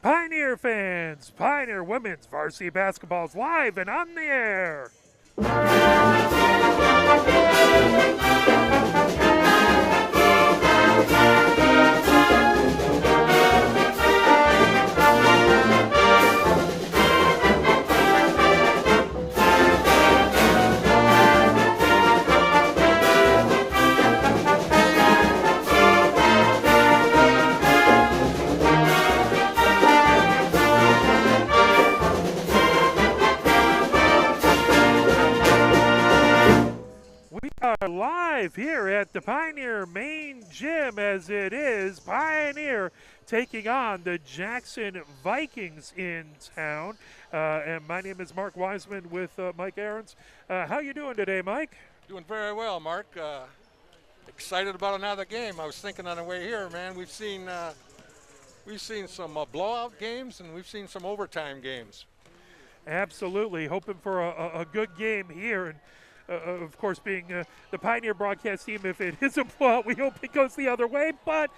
Pioneer fans, Pioneer women's varsity basketball is live and on the air. We are live here at the Pioneer main gym as it is Pioneer taking on the Jackson Vikings in town. And my name is Mark Wiseman with Mike Ahrens. How you doing today, Mike? Doing very well, Mark. Excited about another game. I was thinking on the way here, man. We've seen some blowout games and we've seen some overtime games. Absolutely. Hoping for a good game here. And of course, being the Pioneer broadcast team, if it is a blowout, we hope it goes the other way. But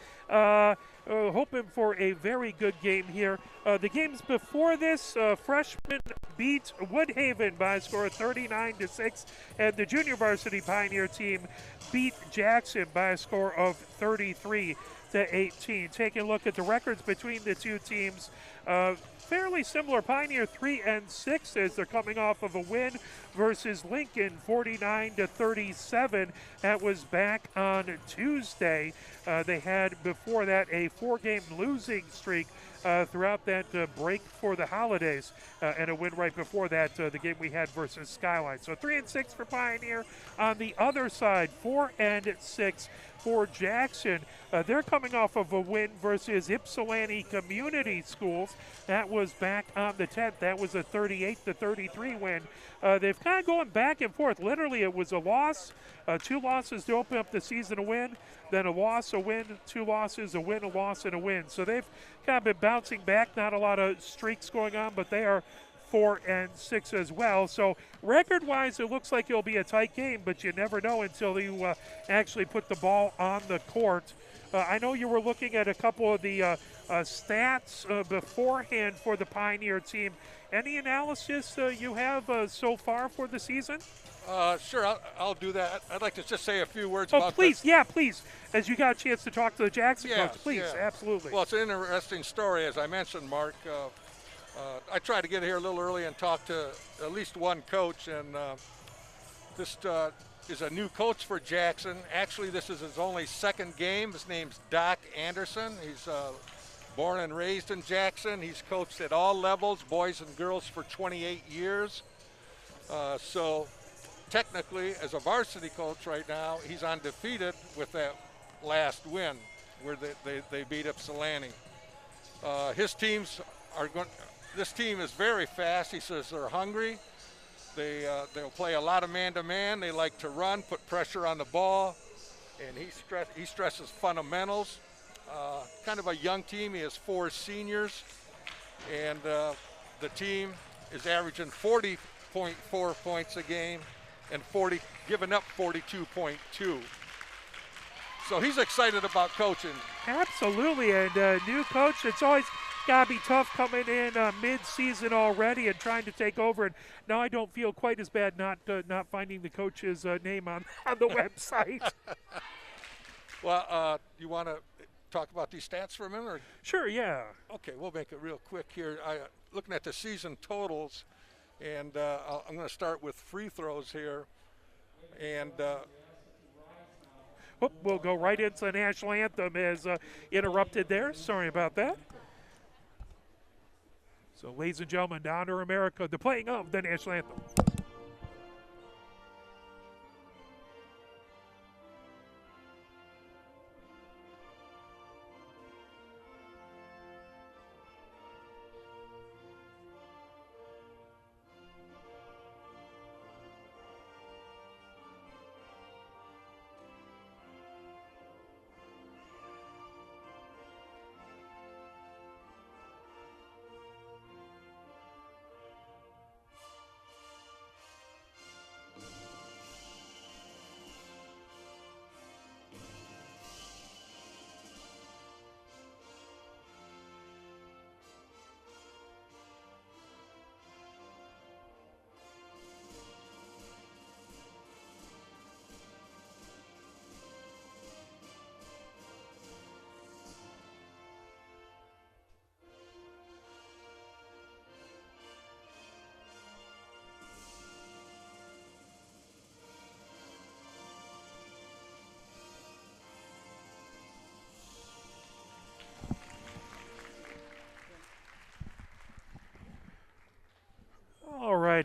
hoping for a very good game here. The games before this, Freshman beat Woodhaven by a score of 39-6, and the junior varsity Pioneer team beat Jackson by a score of 33-18. Taking a look at the records between the two teams, fairly similar. Pioneer 3-6 as they're coming off of a win versus Lincoln 49-37. That was back on Tuesday. They had before that a 4-game losing streak throughout that break for the holidays, and a win right before that, the game we had versus Skyline. So 3-6 for Pioneer. On the other side, 4-6 for Jackson. They're coming off of a win versus Ypsilanti Community Schools. That was back on the 10th. That was a 38-33 win. They've kind of going back and forth. Literally, it was a loss, 2 losses to open up the season, a win, then a loss, a win, 2 losses, a win, a loss, and a win. So they've kind of been bouncing back. Not a lot of streaks going on, but they are 4-6 as well. So record-wise, it looks like it'll be a tight game, but you never know until you actually put the ball on the court. I know you were looking at a couple of the stats beforehand for the Pioneer team. Any analysis you have so far for the season? Sure, I'll do that. I'd like to just say a few words Oh, about please, this. yeah, please. As you got a chance to talk to the Jackson Yes, coach, please, yeah. absolutely. Well, it's an interesting story, as I mentioned, Mark. I tried to get here a little early and talk to at least one coach, and this is a new coach for Jackson. Actually, this is his only second game. His name's Doc Anderson. He's born and raised in Jackson. He's coached at all levels, boys and girls, for 28 years. So technically, as a varsity coach right now, he's undefeated with that last win where they beat Ypsilanti. His teams are going. This team is very fast. He says they're hungry. They'll play a lot of man-to-man. They like to run, put pressure on the ball, and he stresses fundamentals. Kind of a young team. He has 4 seniors, and the team is averaging 40.4 points a game and giving up 42.2. So he's excited about coaching. Absolutely, and new coach, it's always got to be tough coming in mid-season already and trying to take over. And now I don't feel quite as bad not finding the coach's name on the website. Well, you want to talk about these stats for a minute? Or? Sure, yeah. Okay, we'll make it real quick here. Looking at the season totals, and I'm going to start with free throws here. And we'll go right into the national anthem as interrupted there. Sorry about that. So, ladies and gentlemen, down to America, the playing of the national anthem.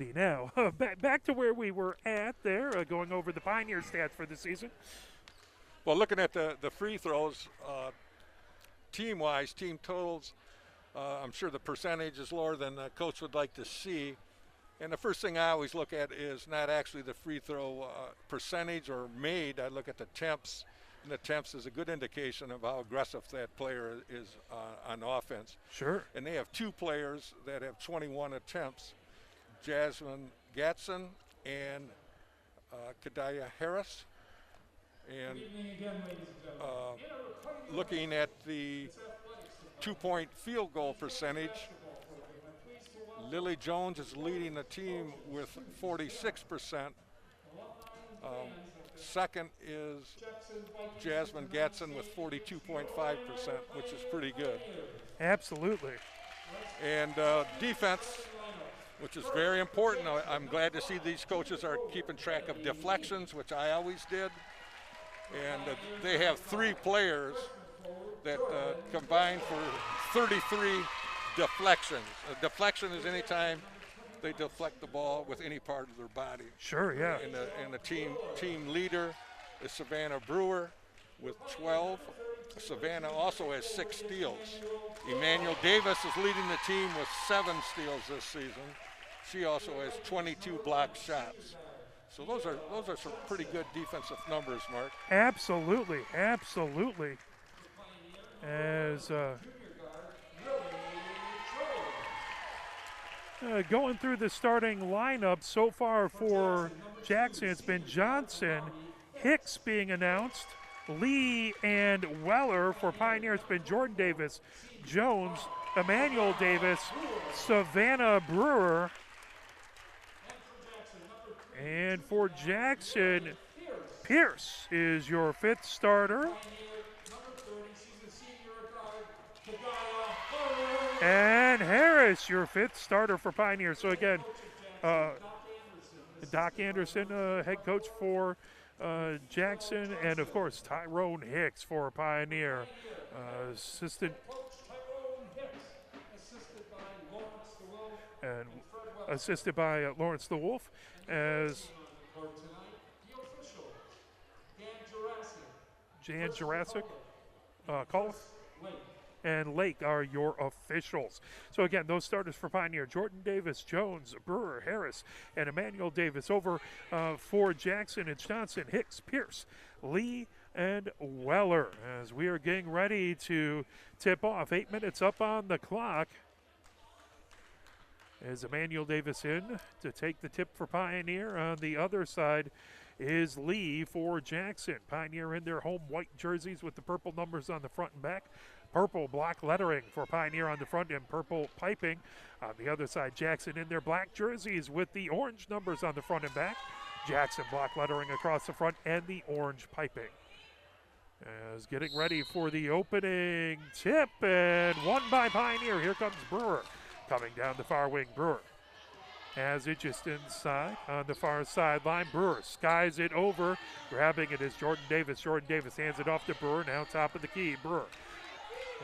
righty, now back to where we were at there, going over the Pioneer stats for the season. Well, looking at the free throws, team-wise, team totals, I'm sure the percentage is lower than the coach would like to see. And the first thing I always look at is not actually the free throw percentage or made. I look at the attempts, and the attempts is a good indication of how aggressive that player is on offense. Sure. And they have 2 players that have 21 attempts, Jasmine Gatson and Kadaya Harris. And looking at the 2-point field goal percentage, Lily Jones is leading the team with 46%. Second is Jasmine Gatson with 42.5%, which is pretty good. Absolutely. And defense, which is very important. I'm glad to see these coaches are keeping track of deflections, which I always did. And they have 3 players that combine for 33 deflections. A deflection is any time they deflect the ball with any part of their body. Sure, yeah. And the team leader is Savannah Brewer with 12. Savannah also has 6 steals. Emmanuel Davis is leading the team with 7 steals this season. She also has 22 blocked shots. So those are some pretty good defensive numbers, Mark. Absolutely, absolutely. As going through the starting lineup so far for Jackson, it's been Johnson, Hicks being announced, Lee and Weller. For Pioneer, it's been Jordan Davis, Jones, Emmanuel Davis, Savannah Brewer. And for Jackson, Pierce is your 5th starter. And Harris, your 5th starter for Pioneer. So again, Doc Anderson, head coach for Jackson, and of course Tyrone Hicks for Pioneer, assisted and assisted by Lawrence the Wolf, as Jan Jurassic, Call and Lake are your officials. So again, those starters for Pioneer: Jordan Davis, Jones, Brewer, Harris, and Emmanuel Davis. Over for Jackson, it's Johnson, Hicks, Pierce, Lee, and Weller, as we are getting ready to tip off. 8 minutes up on the clock. As Emmanuel Davis in to take the tip for Pioneer. On the other side is Lee for Jackson. Pioneer in their home white jerseys with the purple numbers on the front and back. Purple block lettering for Pioneer on the front and purple piping. On the other side, Jackson in their black jerseys with the orange numbers on the front and back. Jackson block lettering across the front and the orange piping. As getting ready for the opening tip, and one by Pioneer. Here comes Brewer coming down the far wing. Brewer has it just inside on the far sideline. Brewer skies it over. Grabbing it is Jordan Davis. Jordan Davis hands it off to Brewer. Now top of the key. Brewer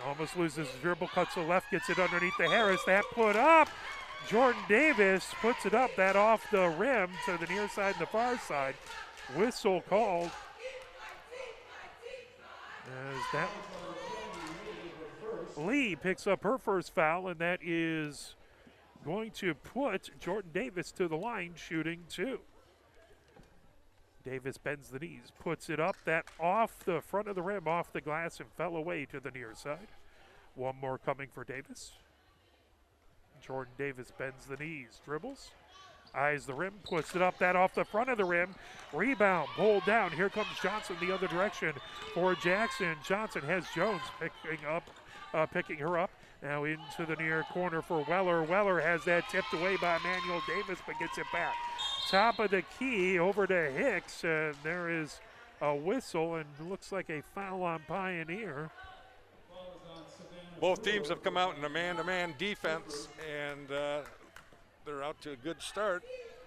almost loses his dribble, cuts to the left, gets it underneath the Harris. That put up. Jordan Davis puts it up. That off the rim to the near side and the far side. Whistle called. As that Lee picks up her first foul, and that is going to put Jordan Davis to the line, shooting 2. Davis bends the knees, puts it up. That off the front of the rim, off the glass, and fell away to the near side. One more coming for Davis. Jordan Davis bends the knees, dribbles, eyes the rim, puts it up. That off the front of the rim. Rebound, pulled down. Here comes Johnson the other direction for Jackson. Johnson has Jones picking her up. Now into the near corner for Weller. Weller has that tipped away by Emmanuel Davis, but gets it back. Top of the key over to Hicks, and there is a whistle, and looks like a foul on Pioneer. Both teams have come out in a man-to-man defense, and they're out to a good start.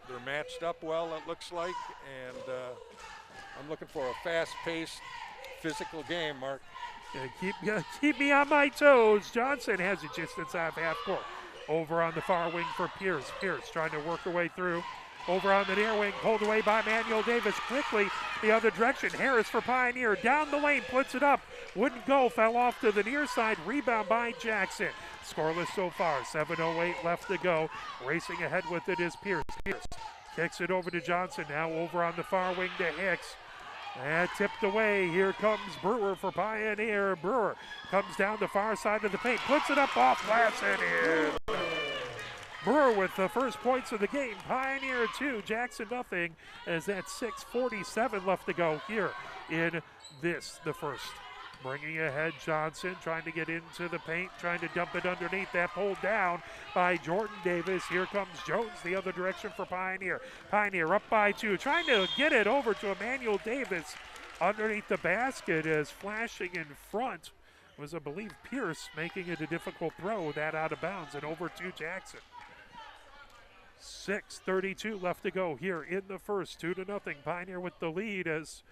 They're matched up well, it looks like, and I'm looking for a fast-paced, physical game, Mark. Keep me on my toes. Johnson has it just inside half court. Over on the far wing for Pierce. Pierce trying to work her way through. Over on the near wing, pulled away by Manuel Davis. Quickly the other direction. Harris for Pioneer. Down the lane, puts it up. Wouldn't go, fell off to the near side. Rebound by Jackson. Scoreless so far. 7:08 left to go. Racing ahead with it is Pierce. Pierce kicks it over to Johnson. Now over on the far wing to Hicks. And tipped away. Here comes Brewer for Pioneer. Brewer comes down the far side of the paint. Puts it up off glass and in. Brewer with the first points of the game. Pioneer 2, Jackson nothing, as that's 6:47 left to go here in the first. Bringing ahead Johnson, trying to get into the paint, trying to dump it underneath. That pulled down by Jordan Davis. Here comes Jones the other direction for Pioneer. Pioneer up by 2, trying to get it over to Emmanuel Davis underneath the basket, as flashing in front was, I believe, Pierce, making it a difficult throw. That out of bounds and over to Jackson. 6:32 left to go here in the first. 2-0. Pioneer with the lead, as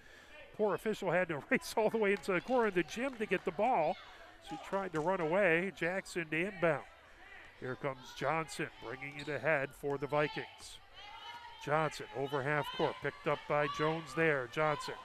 poor official had to race all the way into the corner of the gym to get the ball. She tried to run away. Jackson to inbound. Here comes Johnson bringing it ahead for the Vikings. Johnson over half court, picked up by Jones there. Johnson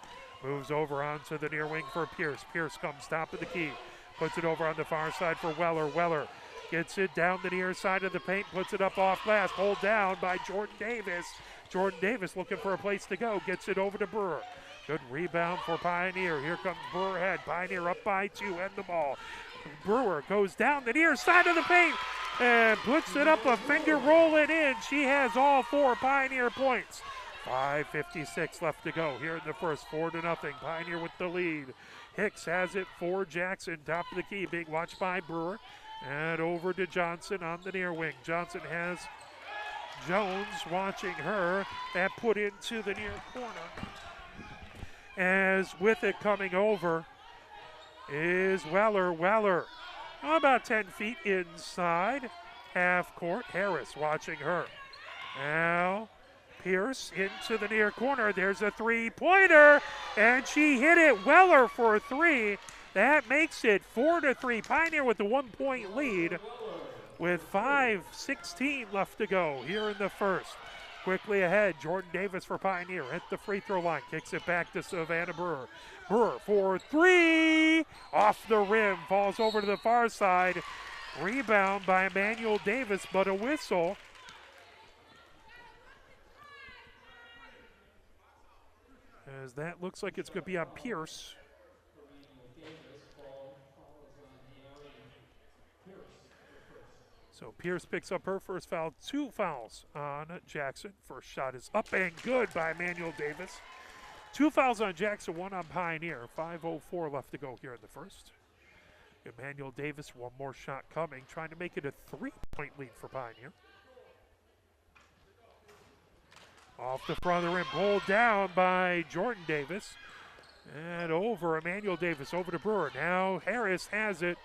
moves over onto the near wing for Pierce. Pierce comes top of the key, puts it over on the far side for Weller. Weller gets it down the near side of the paint, puts it up off glass, pulled down by Jordan Davis. Jordan Davis looking for a place to go, gets it over to Brewer. Good rebound for Pioneer. Here comes Brewer ahead. Pioneer up by 2 and the ball. Brewer goes down the near side of the paint and puts it up a finger, roll it in. She has all 4 Pioneer points. 5:56 left to go here in the first. 4-0. Pioneer with the lead. Hicks has it for Jackson, top of the key, being watched by Brewer. And over to Johnson on the near wing. Johnson has Jones watching her. That put into the near corner. As with it coming over is Weller. Weller about 10 feet inside half court. Harris watching her. Now Pierce into the near corner. There's a three-pointer, and she hit it. Weller for 3. That makes it 4-3. Pioneer with the 1-point lead with 5:16 left to go here in the first. Quickly ahead, Jordan Davis for Pioneer at the free throw line. Kicks it back to Savannah Brewer. Brewer for 3. Off the rim, falls over to the far side. Rebound by Emmanuel Davis, but a whistle. As that looks like it's going to be on Pierce. So Pierce picks up her first foul. 2 fouls on Jackson. First shot is up and good by Emmanuel Davis. 2 fouls on Jackson, 1 on Pioneer. 5:04 left to go here in the first. Emmanuel Davis, 1 more shot coming, trying to make it a 3-point lead for Pioneer. Off the front of the rim, pulled down by Jordan Davis. And over Emmanuel Davis, over to Brewer. Now Harris has it.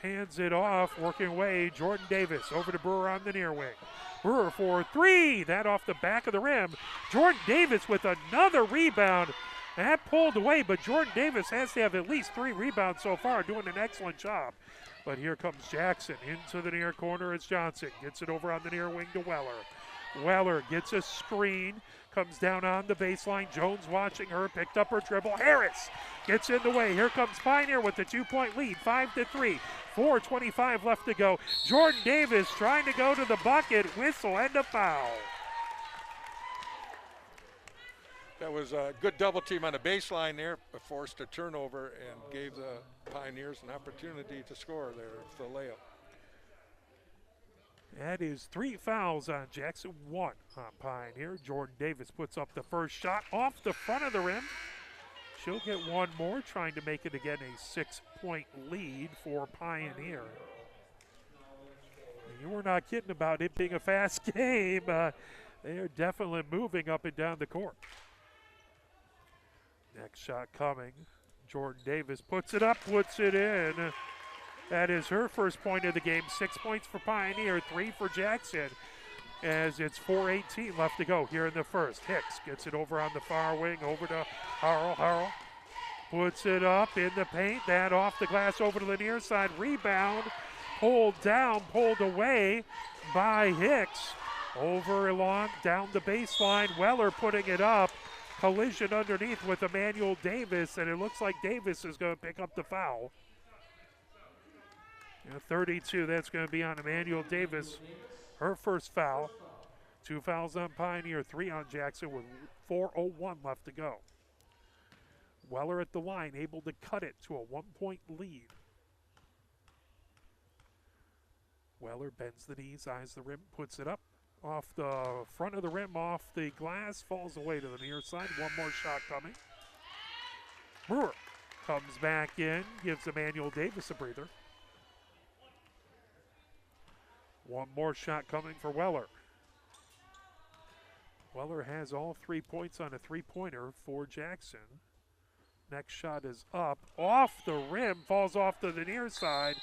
Hands it off, working away. Jordan Davis over to Brewer on the near wing. Brewer for 3. That off the back of the rim. Jordan Davis with another rebound. That pulled away, but Jordan Davis has to have at least 3 rebounds so far, doing an excellent job. But here comes Jackson into the near corner. It's Johnson. Gets it over on the near wing to Weller. Weller gets a screen, comes down on the baseline. Jones watching her, picked up her dribble. Harris gets in the way. Here comes Pioneer with the 2-point lead, 5-3. 4:25 left to go. Jordan Davis trying to go to the bucket. Whistle and a foul. That was a good double team on the baseline there, but forced a turnover and gave the Pioneers an opportunity to score there for the layup. That is 3 fouls on Jackson, 1 on Pioneer. Jordan Davis puts up the first shot off the front of the rim. She'll get 1 more, trying to make it again a 6-point lead for Pioneer. You were not kidding about it being a fast game. They are definitely moving up and down the court. Next shot coming. Jordan Davis puts it up, puts it in. That is her first point of the game. 6 points for Pioneer, 3 for Jackson, as it's 4:18 left to go here in the first. Hicks gets it over on the far wing, over to Harrell. Harrell puts it up in the paint. That off the glass over to the near side. Rebound pulled down, pulled away by Hicks. Over along, down the baseline, Weller putting it up. Collision underneath with Emmanuel Davis, and it looks like Davis is going to pick up the foul. 32, that's going to be on Emmanuel Davis. Her first foul. 2 fouls on Pioneer, 3 on Jackson with 4:01 left to go. Weller at the line, able to cut it to a 1-point lead. Weller bends the knees, eyes the rim, puts it up. Off the front of the rim, off the glass, falls away to the near side. One more shot coming. Brewer comes back in, gives Emmanuel Davis a breather. One more shot coming for Weller. Weller has all 3 points on a three-pointer for Jackson. Next shot is up, off the rim, falls off to the near side.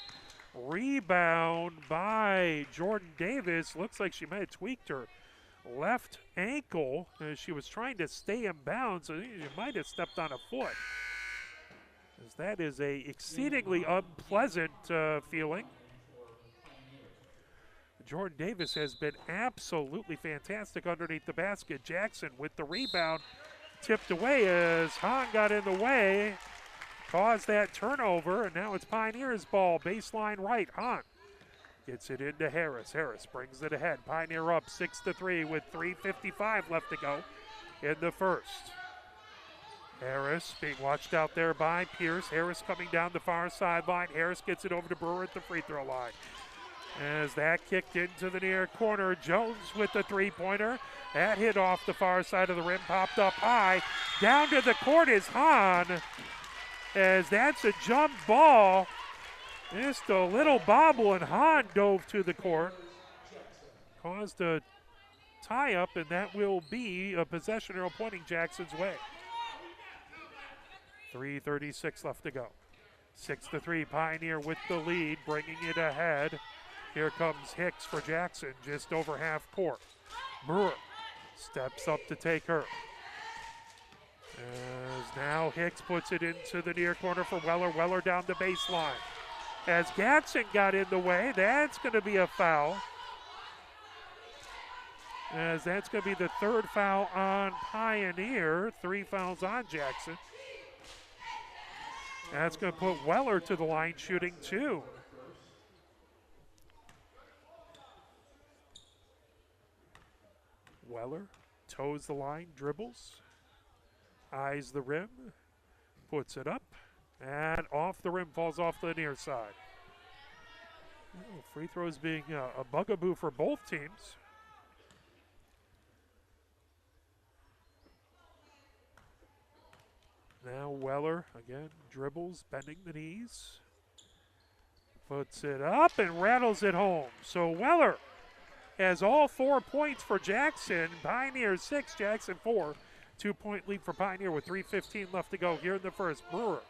Rebound by Jordan Davis. Looks like she might have tweaked her left ankle as she was trying to stay in bounds. So she might have stepped on a foot. As that is a exceedingly unpleasant feeling. Jordan Davis has been absolutely fantastic underneath the basket. Jackson with the rebound, tipped away as Hahn got in the way, caused that turnover, and now it's Pioneer's ball, baseline right. Hahn gets it into Harris. Harris brings it ahead. Pioneer up 6-3 with 3:55 left to go in the first. Harris being watched out there by Pierce. Harris coming down the far sideline. Harris gets it over to Brewer at the free throw line. As that kicked into the near corner, Jones with the three-pointer. That hit off the far side of the rim, popped up high. Down to the court is Hahn, as that's a jump ball. Just a little bobble, and Hahn dove to the court. Caused a tie-up, and that will be a possession arrow pointing Jackson's way. 3:36 left to go. 6-3, Pioneer with the lead, bringing it ahead. Here comes Hicks for Jackson, just over half court. Brewer steps up to take her. As now Hicks puts it into the near corner for Weller. Weller down the baseline. As Gatson got in the way, that's going to be a foul. As that's going to be the third foul on Pioneer. 3 fouls on Jackson. That's going to put Weller to the line shooting 2. Weller toes the line, dribbles, eyes the rim, puts it up, and off the rim, falls off the near side. Oh, free throws being a bugaboo for both teams. Now Weller, again, dribbles, bending the knees, puts it up and rattles it home. So Weller has all 4 points for Jackson. Pioneer 6, Jackson 4. 2-point lead for Pioneer with 3:15 left to go here in the first. Brewer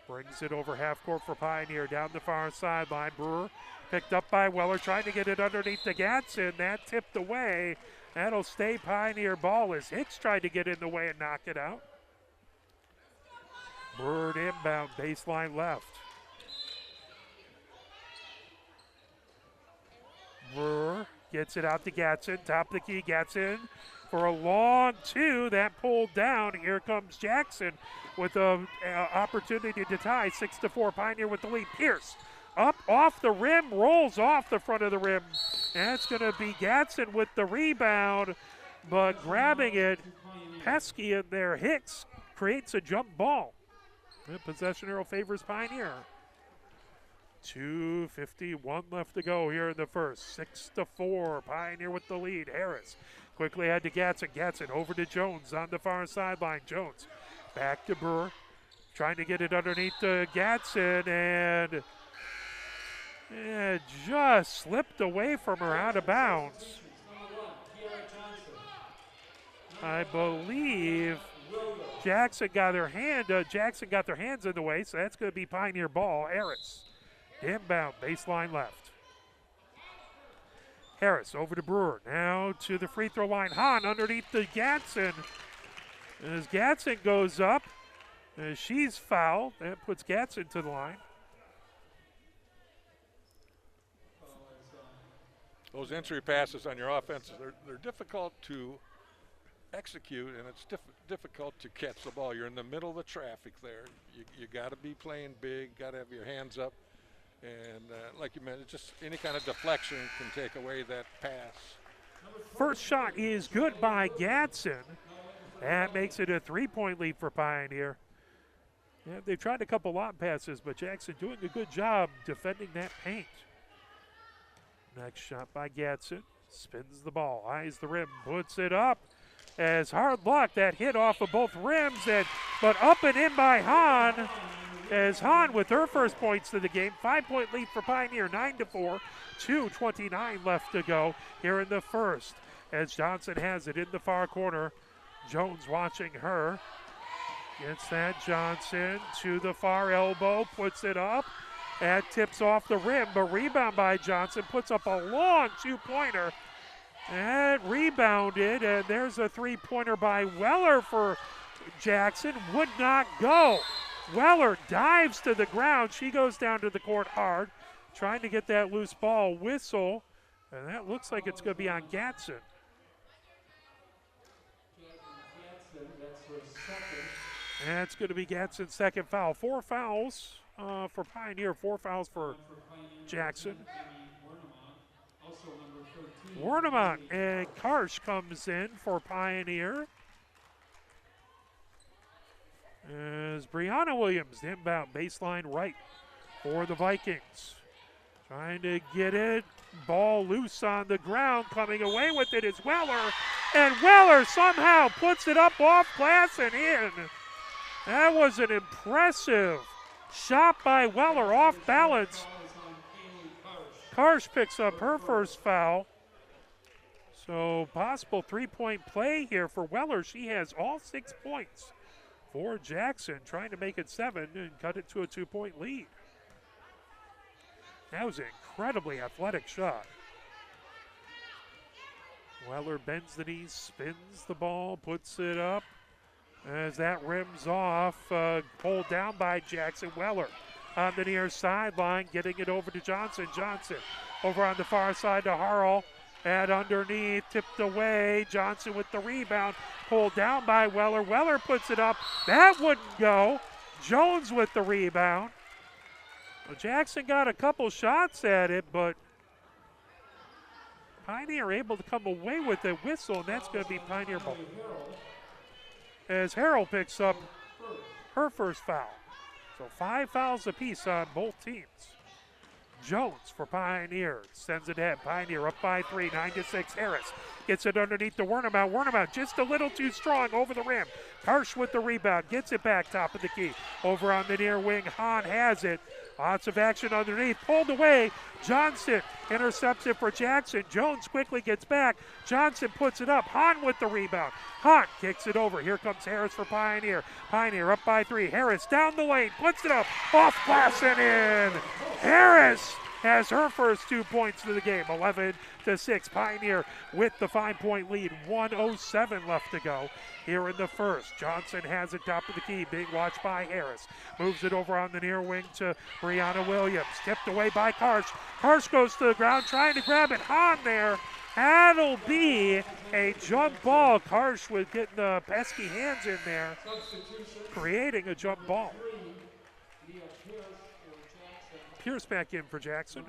brings it over half court for Pioneer down the far sideline. Brewer picked up by Weller, trying to get it underneath the Gatson. That tipped away. That'll stay Pioneer ball as Hicks tried to get in the way and knock it out. Brewer inbound, baseline left. Brewer gets it out to Gatson, top of the key, Gatson for a long 2, that pulled down. Here comes Jackson with an opportunity to tie, 6-4, Pioneer with the lead. Pierce up off the rim, rolls off the front of the rim. That's going to be Gatson with the rebound, but grabbing it, pesky in there. Hicks creates a jump ball. The possession arrow favors Pioneer. 2:51 left to go here in the first. 6-4, Pioneer with the lead. Harris quickly had to Gatson. Gatson over to Jones on the far sideline. Jones back to Brewer, trying to get it underneath to Gatson, and it just slipped away from her out of bounds. I believe Jackson got their hands in the way, so that's going to be Pioneer ball. Harris inbound, baseline left. Harris over to Brewer, now to the free throw line. Hahn underneath the Gatson. As Gatson goes up, she's fouled. That puts Gatson to the line. those entry passes on your offenses, they're difficult to execute, and it's difficult to catch the ball. You're in the middle of the traffic there. You got to be playing big, got to have your hands up, and like you mentioned, just any kind of deflection can take away that pass. First shot is good by Gadsden. That makes it a 3-point lead for Pioneer. Yeah, they've tried a couple lob passes, but Jackson doing a good job defending that paint. Next shot by Gadsden. Spins the ball, eyes the rim, puts it up. As hard luck, that hit off of both rims, but up and in by Hahn. As Hahn with her first points to the game. 5-point lead for Pioneer, 9-4. 2:29 left to go here in the first. As Johnson has it in the far corner. Jones watching her. Gets that Johnson to the far elbow, puts it up. That tips off the rim, but rebound by Johnson, puts up a long two-pointer. And rebounded, and there's a three-pointer by Weller for Jackson. Would not go. Weller dives to the ground. She goes down to the court hard, trying to get that loose ball whistle, and that looks like it's going to be on Gadsden. And it's going to be Gadsden's second foul. 4 fouls for Pioneer, 4 fouls for Jackson. Warnemont and Karsh comes in for Pioneer. As Brianna Williams, inbound baseline right for the Vikings. Trying to get it. Ball loose on the ground. Coming away with it is Weller. And Weller somehow puts it up off glass and in. That was an impressive shot by Weller off balance. Karsh picks up her first foul. So possible three-point play here for Weller. She has all 6 points for Jackson, trying to make it 7 and cut it to a 2-point lead. That was an incredibly athletic shot. Weller bends the knees, spins the ball, puts it up. As that rims off, pulled down by Jackson. Weller on the near sideline, getting it over to Johnson. Johnson over on the far side to Harrell. And underneath, tipped away. Johnson with the rebound, pulled down by Weller. Weller puts it up. That wouldn't go. Jones with the rebound. Well, Jackson got a couple shots at it, but Pioneer able to come away with a whistle, and that's going to be Pioneer ball. As Harrell picks up her first foul. So 5 fouls apiece on both teams. Jones for Pioneer, sends it ahead. Pioneer up by 3, 9-6. Harris gets it underneath the Warnemount. Warnemount just a little too strong over the rim. Karsh with the rebound, gets it back top of the key. Over on the near wing, Hahn has it. Lots of action underneath, pulled away. Johnson intercepts it for Jackson. Jones quickly gets back. Johnson puts it up. Hahn with the rebound. Hahn kicks it over. Here comes Harris for Pioneer. Pioneer up by 3. Harris down the lane, puts it up, off glass and in. Harris has her first 2 points to the game, 11-6. Pioneer with the 5-point lead, 1:07 left to go here in the first. Johnson has it top of the key, being watched by Harris. Moves it over on the near wing to Brianna Williams. Tipped away by Karsh. Karsh goes to the ground trying to grab it. Hahn there. That'll be a jump ball. Karsh with getting the pesky hands in there, creating a jump ball. Pierce back in for Jackson.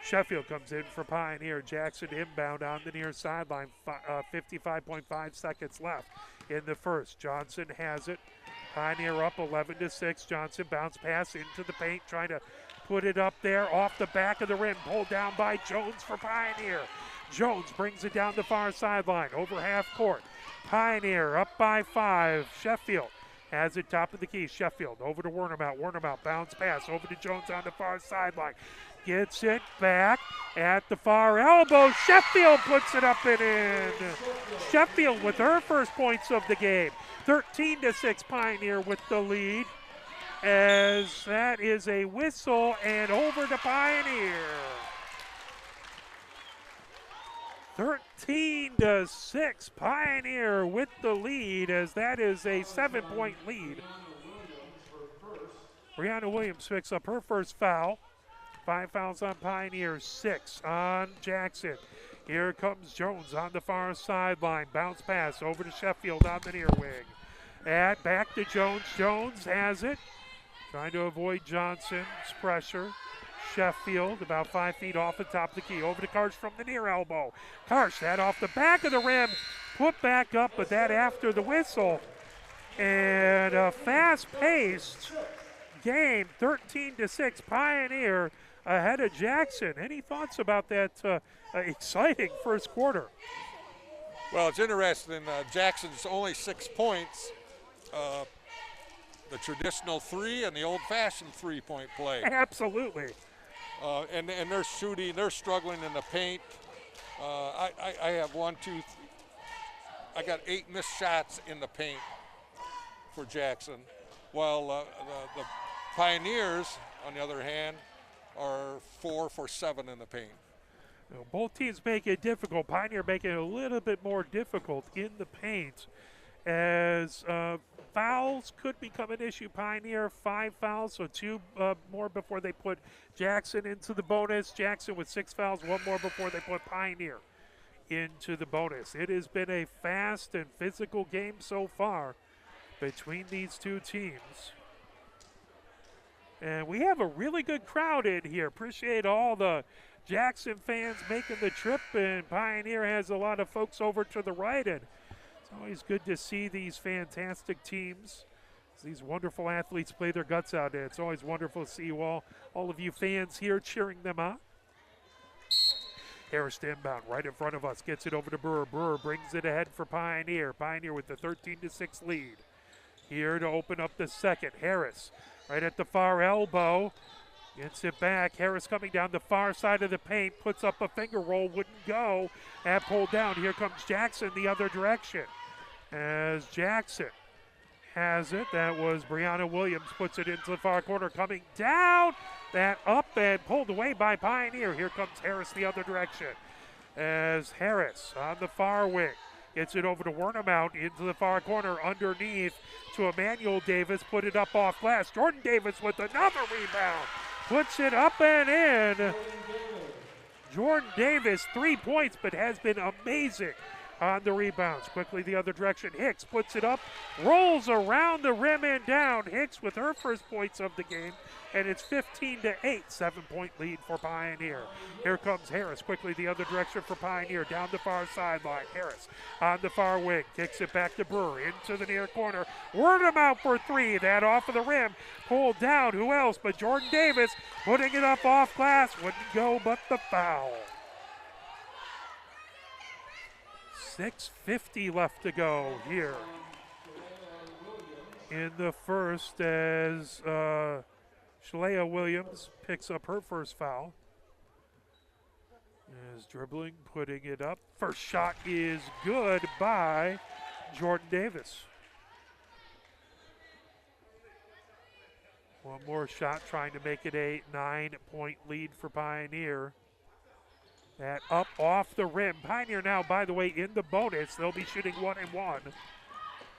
Sheffield comes in for Pioneer. Jackson inbound on the near sideline. 55.5 seconds left in the first. Johnson has it. Pioneer up 11-6. Johnson bounce pass into the paint, trying to put it up there off the back of the rim. Pulled down by Jones for Pioneer. Jones brings it down the far sideline, over half court. Pioneer up by 5. Sheffield has it top of the key. Sheffield over to Warnemount. Warnemount bounce pass over to Jones on the far sideline. Gets it back at the far elbow. Sheffield puts it up and in. Sheffield with her first points of the game. 13-6 Pioneer with the lead. As that is a whistle and over to Pioneer. 13-6 Pioneer with the lead, as that is a 7-point lead. Brianna Williams picks up her first foul. 5 fouls on Pioneer, 6 on Jackson. Here comes Jones on the far sideline. Bounce pass over to Sheffield on the near wing. And back to Jones. Jones has it. Trying to avoid Johnson's pressure. Sheffield about 5 feet off the top of the key. Over to Karsh from the near elbow. Karsh, that off the back of the rim. Put back up, but that after the whistle. And a fast-paced game, 13-6. Pioneer ahead of Jackson. Any thoughts about that exciting first quarter? Well, it's interesting. Jackson's only 6 points. The traditional 3 and the old-fashioned 3-point play. Absolutely. And they're shooting. They're struggling in the paint. I have 1, 2, 3. I got 8 missed shots in the paint for Jackson, while the Pioneers, on the other hand, are 4 for 7 in the paint. Both teams make it difficult. Pioneer making it a little bit more difficult in the paint, as fouls could become an issue. Pioneer 5 fouls, so 2 more before they put Jackson into the bonus. Jackson with 6 fouls, 1 more before they put Pioneer into the bonus. It has been a fast and physical game so far between these two teams. And we have a really good crowd in here. Appreciate all the Jackson fans making the trip, and Pioneer has a lot of folks over to the right, and it's always good to see these fantastic teams, these wonderful athletes play their guts out, and it's always wonderful to see you all of you fans here cheering them on. Harris to inbound, right in front of us, gets it over to Brewer. Brewer brings it ahead for Pioneer. Pioneer with the 13-6 lead. Here to open up the second. Harris right at the far elbow. Gets it back. Harris coming down the far side of the paint. Puts up a finger roll. Wouldn't go. And pulled down. Here comes Jackson the other direction. As Jackson has it. That was Brianna Williams. Puts it into the far corner. Coming down. That up and pulled away by Pioneer. Here comes Harris the other direction. As Harris on the far wing. Gets it over to Wernemount into the far corner underneath to Emmanuel Davis. Put it up off glass. Jordan Davis with another rebound. Puts it up and in. Jordan Davis, 3 points, but has been amazing on the rebounds. Quickly the other direction. Hicks puts it up, rolls around the rim and down. Hicks with her first points of the game, and it's 15-8, 7-point lead for Pioneer. Here comes Harris, quickly the other direction for Pioneer, down the far sideline. Harris on the far wing, kicks it back to Brewer, into the near corner. Wernemount for 3, that off of the rim, pulled down. Who else but Jordan Davis, putting it up off glass. Wouldn't go but the foul. 6:50 left to go here in the first, as Shalea Williams picks up her first foul. Is dribbling, putting it up. First shot is good by Jordan Davis. One more shot, trying to make it a 9-point lead for Pioneer. That up off the rim. Pioneer now, by the way, in the bonus. They'll be shooting 1-1.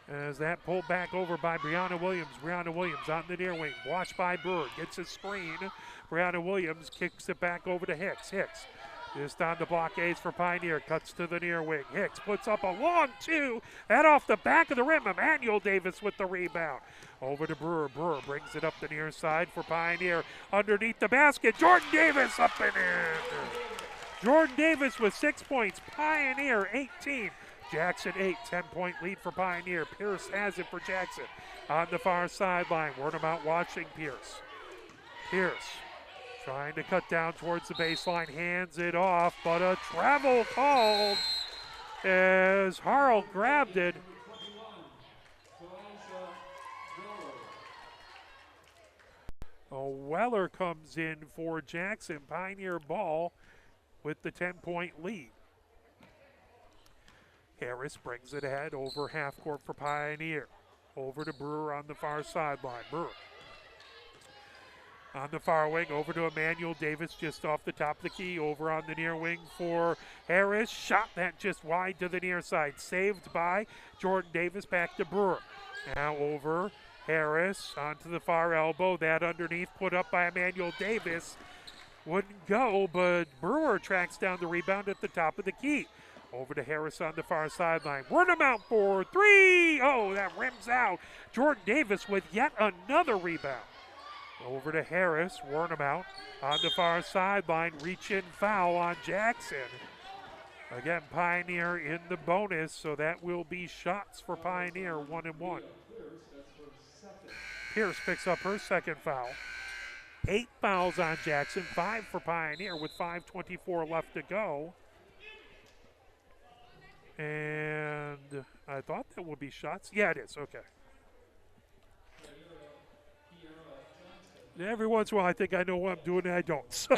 As that pulled back over by Brianna Williams. Brianna Williams on the near wing. Watched by Brewer. Gets a screen. Brianna Williams kicks it back over to Hicks. Hicks just on the blockades for Pioneer. Cuts to the near wing. Hicks puts up a long 2. That off the back of the rim. Emmanuel Davis with the rebound. Over to Brewer. Brewer brings it up the near side for Pioneer. Underneath the basket. Jordan Davis up and in. Jordan Davis with 6 points. Pioneer 18. Jackson 8. 10-point lead for Pioneer. Pierce has it for Jackson on the far sideline. Wernemount watching Pierce. Pierce trying to cut down towards the baseline. Hands it off, but a travel called as Harrell grabbed it. Weller comes in for Jackson. Pioneer ball with the 10-point lead. Harris brings it ahead over half court for Pioneer. Over to Brewer on the far sideline. Brewer on the far wing, over to Emmanuel Davis just off the top of the key. Over on the near wing for Harris. Shot that just wide to the near side. Saved by Jordan Davis. Back to Brewer. Now over Harris onto the far elbow. That underneath put up by Emmanuel Davis. Wouldn't go, but Brewer tracks down the rebound at the top of the key. Over to Harris on the far sideline. Wernham for three. Oh, that rims out. Jordan Davis with yet another rebound. Over to Harris. Wernham on the far sideline. Reach in foul on Jackson. Again, Pioneer in the bonus, so that will be shots for Pioneer, 1-1. Pierce picks up her second foul. 8 fouls on Jackson, 5 for Pioneer with 5:24 left to go. And I thought that would be shots. Yeah, it is. Okay. Every once in a while, I think I know what I'm doing, and I don't. So.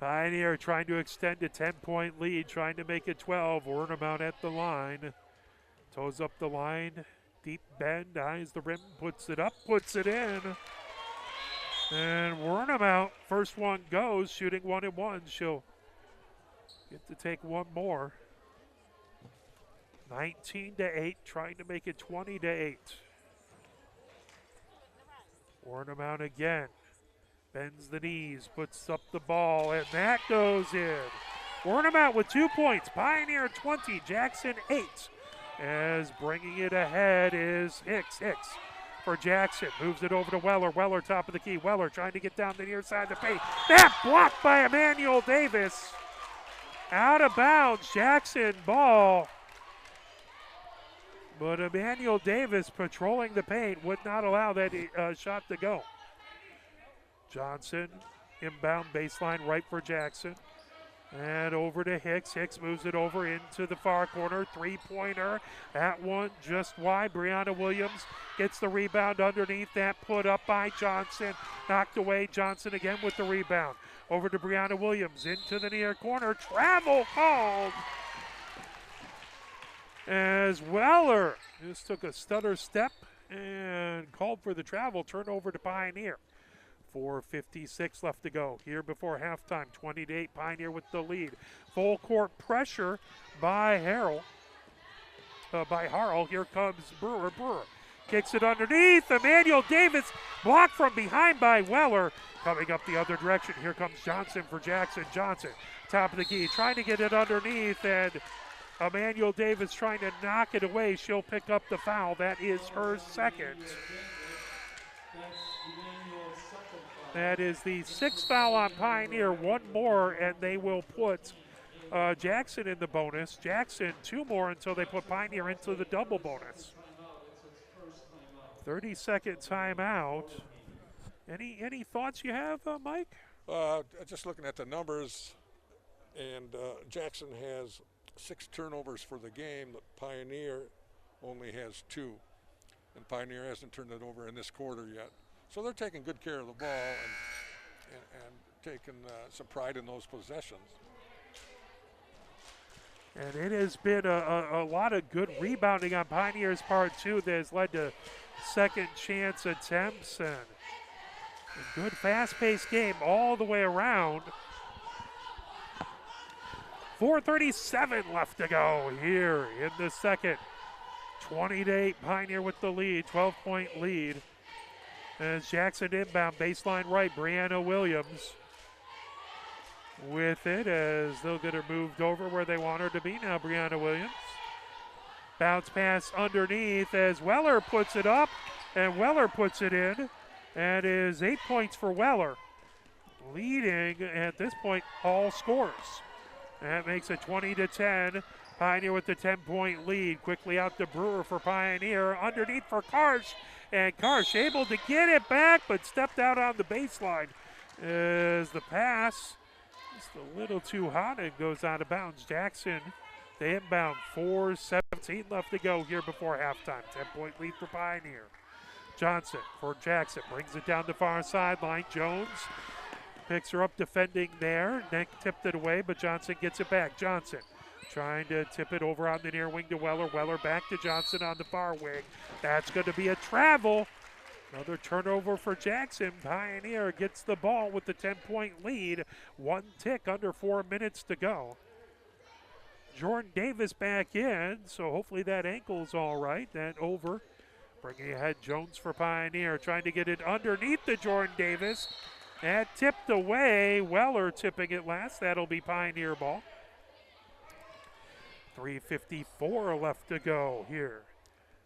Pioneer trying to extend a 10-point lead, trying to make it 12. Wernham out at the line. Toes up the line. Deep bend, eyes the rim, puts it up, puts it in. And Wernham out. First one goes, shooting 1-1. She'll get to take one more. 19-8, trying to make it 20-8. Wernham out again. Bends the knees, puts up the ball, and that goes in. Wernham out with 2 points. Pioneer 20, Jackson 8. As bringing it ahead is Hicks. Hicks for Jackson. Moves it over to Weller. Weller top of the key. Weller trying to get down the near side of the paint. That blocked by Emmanuel Davis. Out of bounds. Jackson ball. But Emmanuel Davis patrolling the paint would not allow that shot to go. Johnson inbound baseline right for Jackson. And over to Hicks. Hicks moves it over into the far corner. Three-pointer. That one just wide. Brianna Williams gets the rebound underneath. That put up by Johnson. Knocked away. Johnson again with the rebound. Over to Brianna Williams. Into the near corner. Travel called. As Weller just took a stutter step and called for the travel. Turnover to Pioneer. 4:56 left to go here before halftime. 20-8, Pioneer with the lead. Full court pressure by Harrell. Here comes Brewer. Brewer kicks it underneath. Emmanuel Davis blocked from behind by Weller. Coming up the other direction. Here comes Johnson for Jackson. Johnson, top of the key, trying to get it underneath, and Emmanuel Davis trying to knock it away. She'll pick up the foul. That is her second. That is the sixth foul on Pioneer. One more, and they will put Jackson in the bonus. Jackson, 2 more until they put Pioneer into the double bonus. 30-second timeout. Any thoughts you have, Mike? Just looking at the numbers, and Jackson has 6 turnovers for the game. Pioneer only has 2, and Pioneer hasn't turned it over in this quarter yet. So they're taking good care of the ball and taking some pride in those possessions. And it has been a lot of good rebounding on Pioneer's part, too, that has led to second chance attempts and a good fast-paced game all the way around. 4:37 left to go here in the second. 20-8, Pioneer with the lead, 12-point lead. As Jackson inbound, baseline right, Brianna Williams with it as they'll get her moved over where they want her to be now, Brianna Williams. Bounce pass underneath as Weller puts it up, and Weller puts it in, and is 8 points for Weller. Leading at this point all scores. That makes it 20-10. Pioneer with the 10-point lead. Quickly out to Brewer for Pioneer. Underneath for Karsh. And Karsh able to get it back, but stepped out on the baseline as the pass just a little too hot and goes out of bounds. Jackson, they inbound. 4:17 left to go here before halftime. 10-point lead for Pioneer. Johnson for Jackson. Brings it down the far sideline. Jones picks her up defending there. Neck tipped it away, but Johnson gets it back. Johnson trying to tip it over on the near wing to Weller. Weller back to Johnson on the far wing. That's going to be a travel. Another turnover for Jackson. Pioneer gets the ball with the 10-point lead. 1 tick, under 4 minutes to go. Jordan Davis back in, so hopefully that ankle's all right. That over Bringing ahead Jones for Pioneer, trying to get it underneath the Jordan Davis. And tipped away. Weller tipping it last. That'll be Pioneer ball. 3:54 left to go here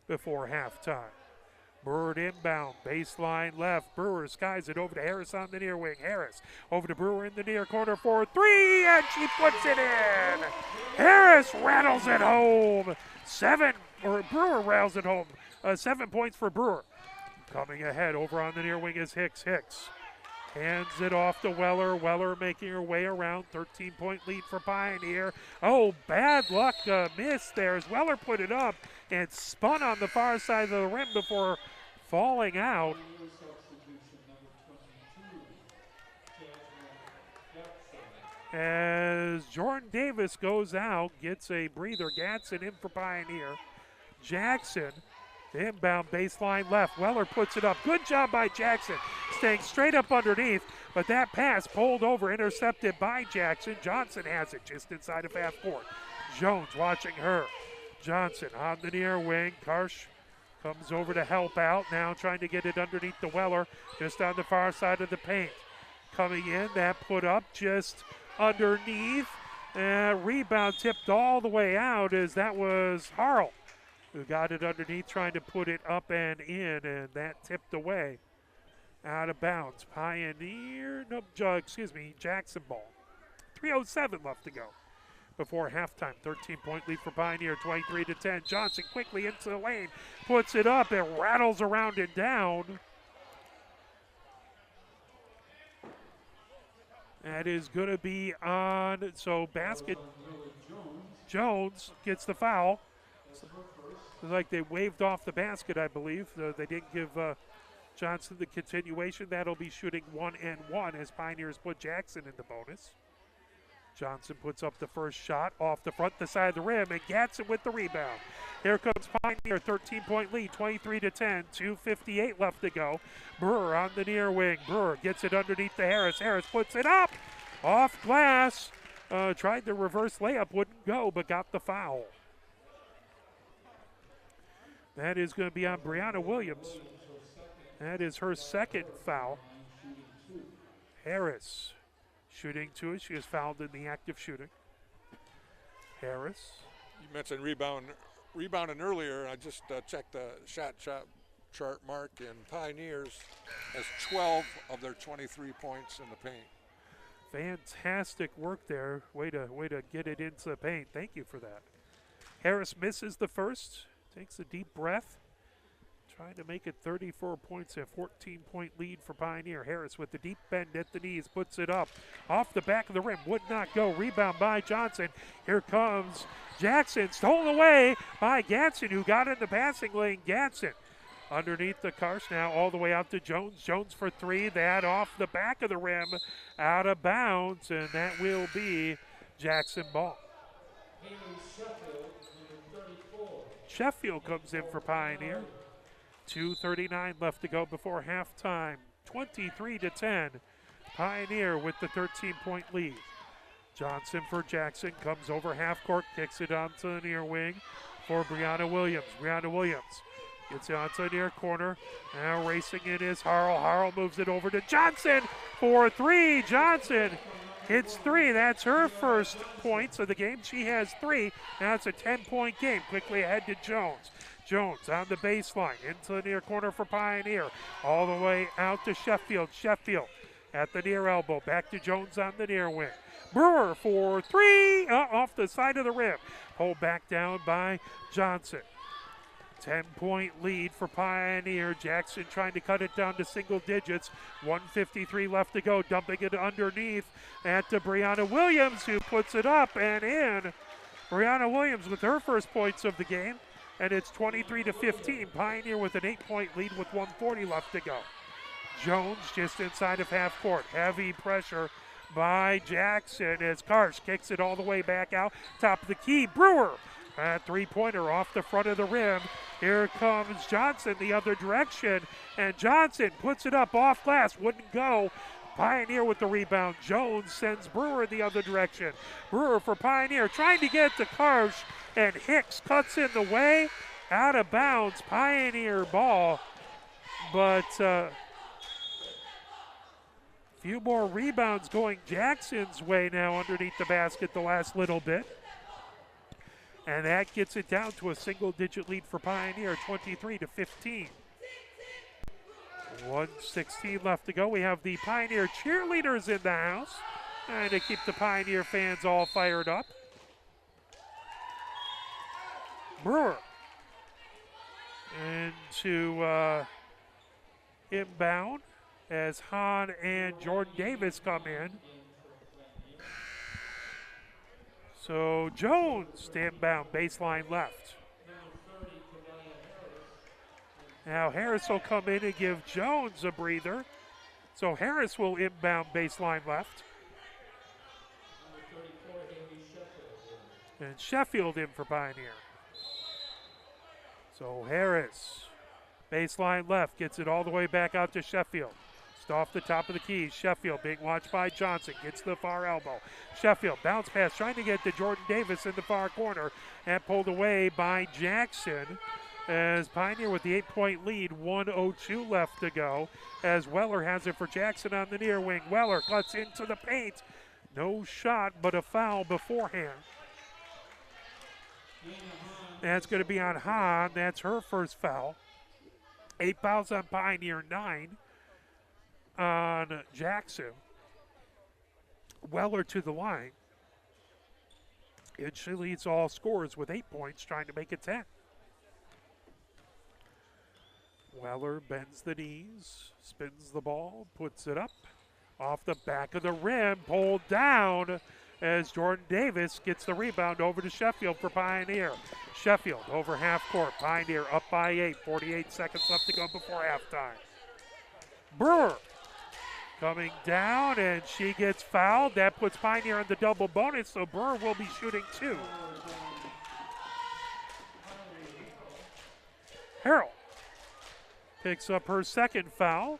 before halftime. Brewer inbound, baseline left. Brewer skies it over to Harris on the near wing. Harris over to Brewer in the near corner for three, and she puts it in. Harris rattles it home. Brewer rattles it home. 7 points for Brewer. Coming ahead over on the near wing is Hicks. Hicks hands it off to Weller. Weller making her way around. 13-point lead for Pioneer. Oh, bad luck miss there as Weller put it up and spun on the far side of the rim before falling out. As Jordan Davis goes out, gets a breather. Gatson in for Pioneer. Jackson, the inbound baseline left. Weller puts it up. Good job by Jackson, staying straight up underneath, but that pass pulled over, intercepted by Jackson. Johnson has it just inside of half court. Jones watching her. Johnson on the near wing. Karsh comes over to help out. Now trying to get it underneath the Weller, just on the far side of the paint. Coming in, that put up just underneath. Rebound tipped all the way out as that was Harrell who got it underneath, trying to put it up and in, and that tipped away. Out of bounds. Jackson ball. 3:07 left to go before halftime. 13-point lead for Pioneer, 23-10. Johnson quickly into the lane, puts it up, and rattles around and down. That is going to be on, so basket. Jones gets the foul. It's like they waved off the basket, I believe. They didn't give Johnson the continuation. That'll be shooting 1 and 1 as Pioneers put Jackson in the bonus. Johnson puts up the first shot off the front, the side of the rim, and Gatson with the rebound. Here comes Pioneer, 13-point lead, 23-10, 2:58 left to go. Brewer on the near wing. Brewer gets it underneath to Harris. Harris puts it up, off glass. Tried the reverse layup, wouldn't go, but got the foul. That is going to be on Brianna Williams. That is her second foul. Harris shooting two. She is fouled in the act of shooting. Harris. You mentioned rebounding earlier. I just checked the shot chart, Mark, and Pioneers has 12 of their 23 points in the paint. Fantastic work there. Way to get it into the paint. Thank you for that. Harris misses the first. Takes a deep breath, trying to make it 34 points, a 14-point lead for Pioneer. Harris with the deep bend at the knees, puts it up off the back of the rim, would not go. Rebound by Johnson. Here comes Jackson, stolen away by Gatson, who got in the passing lane. Gatson underneath the Karsh now, all the way out to Jones. Jones for three, that off the back of the rim, out of bounds, and that will be Jackson ball. Sheffield comes in for Pioneer. 2:39 left to go before halftime. 23-10. Pioneer with the 13-point lead. Johnson for Jackson, comes over half court, kicks it onto the near wing for Brianna Williams. Brianna Williams gets it onto the near corner. Now racing in is Harrell. Harrell moves it over to Johnson for three. Johnson hits three. That's her first points of the game. She has three. Now it's a 10-point game. Quickly ahead to Jones. Jones on the baseline into the near corner for Pioneer. All the way out to Sheffield. Sheffield at the near elbow. Back to Jones on the near wing. Brewer for three. Off the side of the rim. Pulled back down by Johnson. 10-point lead for Pioneer. Jackson trying to cut it down to single digits. 1:53 left to go. Dumping it underneath at to Brianna Williams, who puts it up and in. Brianna Williams with her first points of the game. And it's 23-15. Pioneer with an 8-point lead with 1:40 left to go. Jones just inside of half court. Heavy pressure by Jackson as Karsh kicks it all the way back out. Top of the key. Brewer. A three-pointer off the front of the rim. Here comes Johnson the other direction. And Johnson puts it up off glass. Wouldn't go. Pioneer with the rebound. Jones sends Brewer the other direction. Brewer for Pioneer trying to get to Karsh. And Hicks cuts in the way. out of bounds, Pioneer ball, but few more rebounds going Jackson's way now underneath the basket the last little bit. And that gets it down to a single-digit lead for Pioneer, 23-15. 1:16 left to go. We have the Pioneer cheerleaders in the house, trying to keep the Pioneer fans all fired up. Brewer into inbound as Hahn and Jordan Davis come in. So Jones to inbound, baseline left. Now Harris will come in and give Jones a breather. So Harris will inbound, baseline left. And Sheffield in for Pioneer. So Harris, baseline left, gets it all the way back out to Sheffield. Just off the top of the keys, Sheffield being watched by Johnson, gets to the far elbow. Sheffield, bounce pass, trying to get to Jordan Davis in the far corner, and pulled away by Jackson. As Pioneer with the 8-point lead, 1:02 left to go. As Weller has it for Jackson on the near wing. Weller cuts into the paint. No shot, but a foul beforehand. That's going to be on Hahn. That's her first foul. 8 fouls on Pioneer, 9 on Jackson. Weller to the line. And she leads all scorers with 8 points, trying to make it 10. Weller bends the knees, spins the ball, puts it up. Off the back of the rim, pulled down as Jordan Davis gets the rebound over to Sheffield for Pioneer. Sheffield over half court. Pioneer up by 8. 48 seconds left to go before halftime. Brewer coming down, and she gets fouled. That puts Pioneer on the double bonus, so Brewer will be shooting 2. Harrell picks up her second foul.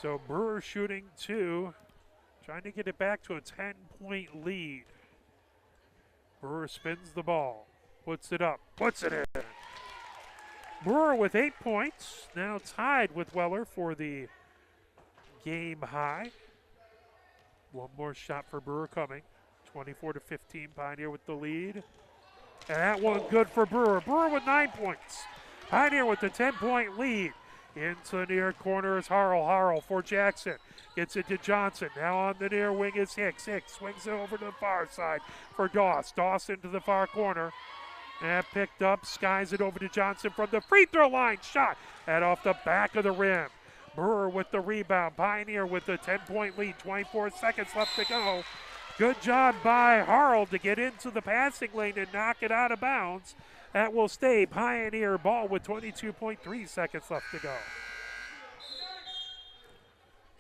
So Brewer shooting 2, trying to get it back to a 10-point lead. Brewer spins the ball, puts it up, puts it in. Brewer with 8 points, now tied with Weller for the game high. One more shot for Brewer coming. 24-15, Pioneer with the lead. And that one good for Brewer. Brewer with 9 points. Pioneer with the 10-point lead. Into the near corner is Harrell. Harrell for Jackson. Gets it to Johnson. Now on the near wing is Hicks. Hicks swings it over to the far side for Doss. Doss into the far corner. And picked up. Skies it over to Johnson from the free throw line. Shot. And off the back of the rim. Brewer with the rebound. Pioneer with the 10-point lead. 24 seconds left to go. Good job by Harrell to get into the passing lane and knock it out of bounds. That will stay Pioneer ball with 22.3 seconds left to go.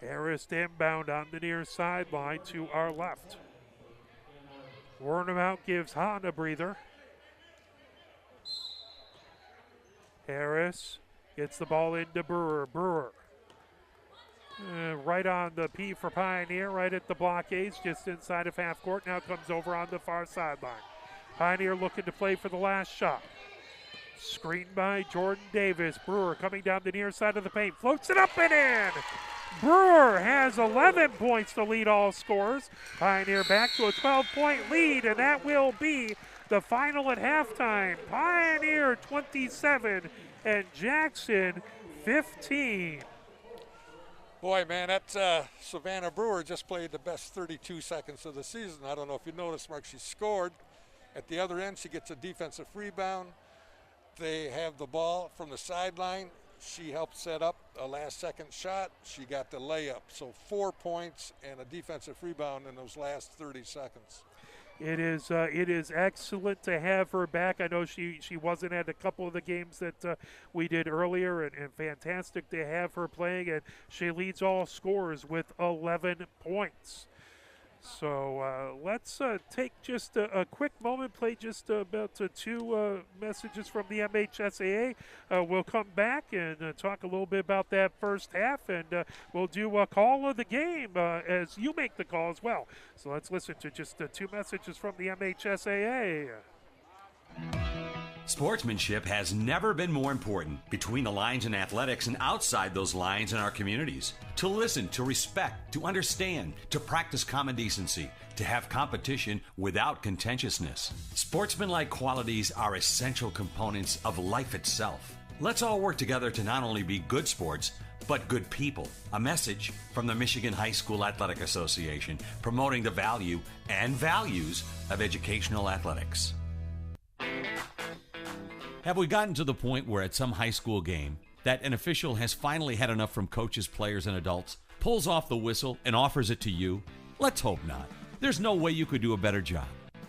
Harris inbound on the near sideline to our left. Warnemount gives Hahn a breather. Harris gets the ball into Brewer. Brewer right on the P for Pioneer, right at the blockades, just inside of half court. Now comes over on the far sideline. Pioneer looking to play for the last shot. Screened by Jordan Davis. Brewer coming down the near side of the paint. Floats it up and in. Brewer has 11 points to lead all scorers. Pioneer back to a 12-point lead, and that will be the final at halftime. Pioneer 27 and Jackson 15. Boy, man, that Savannah Brewer just played the best 32 seconds of the season. I don't know if you noticed, Mark, she scored. At the other end, she gets a defensive rebound. They have the ball from the sideline. She helped set up a last-second shot. She got the layup. So 4 points and a defensive rebound in those last 30 seconds. It is excellent to have her back. I know she wasn't at a couple of the games that we did earlier, and fantastic to have her playing. And she leads all scorers with 11 points. So let's take just a quick moment, play just about 2 messages from the MHSAA. We'll come back and talk a little bit about that first half, and we'll do a call of the game as you make the call as well. So let's listen to just 2 messages from the MHSAA. Sportsmanship has never been more important between the lines in athletics and outside those lines in our communities. To listen, to respect, to understand, to practice common decency, to have competition without contentiousness. Sportsmanlike qualities are essential components of life itself. Let's all work together to not only be good sports, but good people. A message from the Michigan High School Athletic Association, promoting the value and values of educational athletics. Have we gotten to the point where at some high school game that an official has finally had enough from coaches, players, and adults, pulls off the whistle, and offers it to you? Let's hope not. There's no way you could do a better job.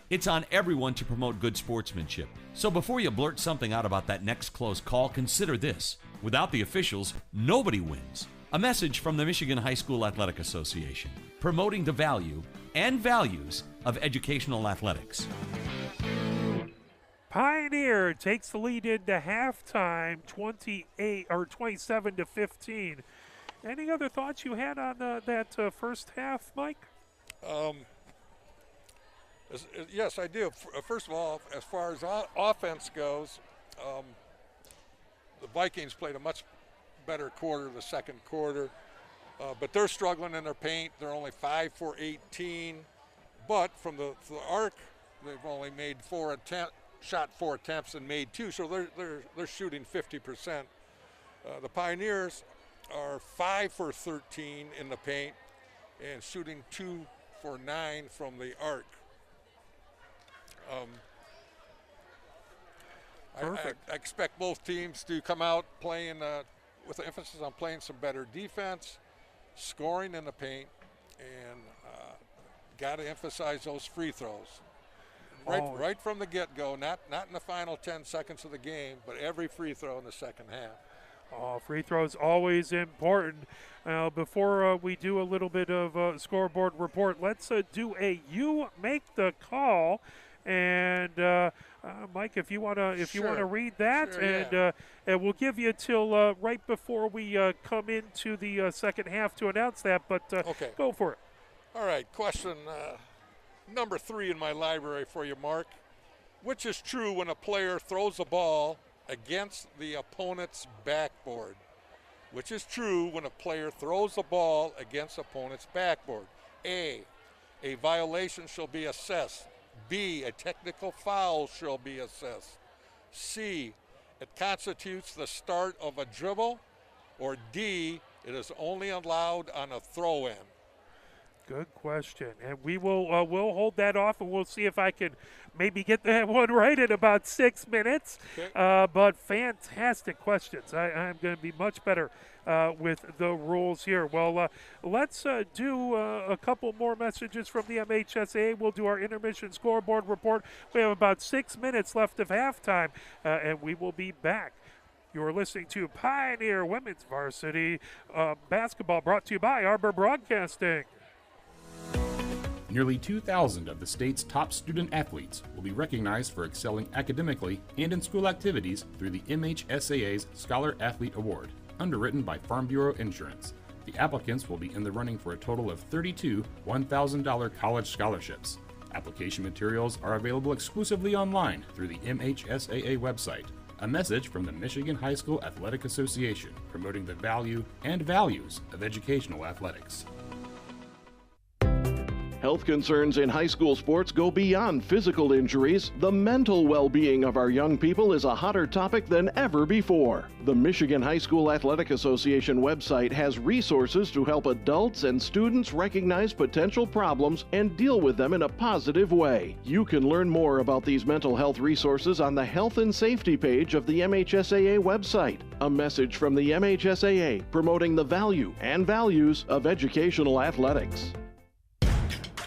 It's on everyone to promote good sportsmanship. So before you blurt something out about that next close call, consider this. Without the officials, nobody wins. A message from the Michigan High School Athletic Association, promoting the value and values of educational athletics. Pioneer takes the lead into halftime, 27-15. Any other thoughts you had on that first half, Mike? Yes, I do. First of all, as far as offense goes, the Vikings played a much better quarter the second quarter, but they're struggling in their paint. They're only 5 for 18, but from the arc, they've only made shot 4 attempts and made 2, so they're shooting 50%. The Pioneers are 5 for 13 in the paint and shooting 2 for 9 from the arc. I expect both teams to come out playing with an emphasis on playing some better defense, scoring in the paint, and got to emphasize those free throws. Right from the get-go, not in the final 10 seconds of the game, but every free throw in the second half. Free throws always important. Before we do a little bit of scoreboard report, let's do a you make the call. And Mike, if you want to read that, sure, and we'll give you till right before we come into the second half to announce that. But okay, go for it. All right, question number 3 in my library for you, Mark. Which is true when a player throws a ball against the opponent's backboard? Which is true when a player throws the ball against opponent's backboard? A violation shall be assessed. B, a technical foul shall be assessed. C, it constitutes the start of a dribble. Or D, it is only allowed on a throw-in. Good question, and we will we'll hold that off, and we'll see if I can maybe get that one right in about 6 minutes. Okay. But fantastic questions. I'm going to be much better with the rules here. Well, let's do a couple more messages from the MHSAA. We'll do our intermission scoreboard report. We have about 6 minutes left of halftime, and we will be back. You're listening to Pioneer Women's Varsity Basketball, brought to you by Arbor Broadcasting. Nearly 2,000 of the state's top student athletes will be recognized for excelling academically and in school activities through the MHSAA's Scholar Athlete Award, underwritten by Farm Bureau Insurance. The applicants will be in the running for a total of 32 $1,000 college scholarships. Application materials are available exclusively online through the MHSAA website. A message from the Michigan High School Athletic Association, promoting the value and values of educational athletics. Health concerns in high school sports go beyond physical injuries. The mental well-being of our young people is a hotter topic than ever before. The Michigan High School Athletic Association website has resources to help adults and students recognize potential problems and deal with them in a positive way. You can learn more about these mental health resources on the Health and Safety page of the MHSAA website. A message from the MHSAA promoting the value and values of educational athletics.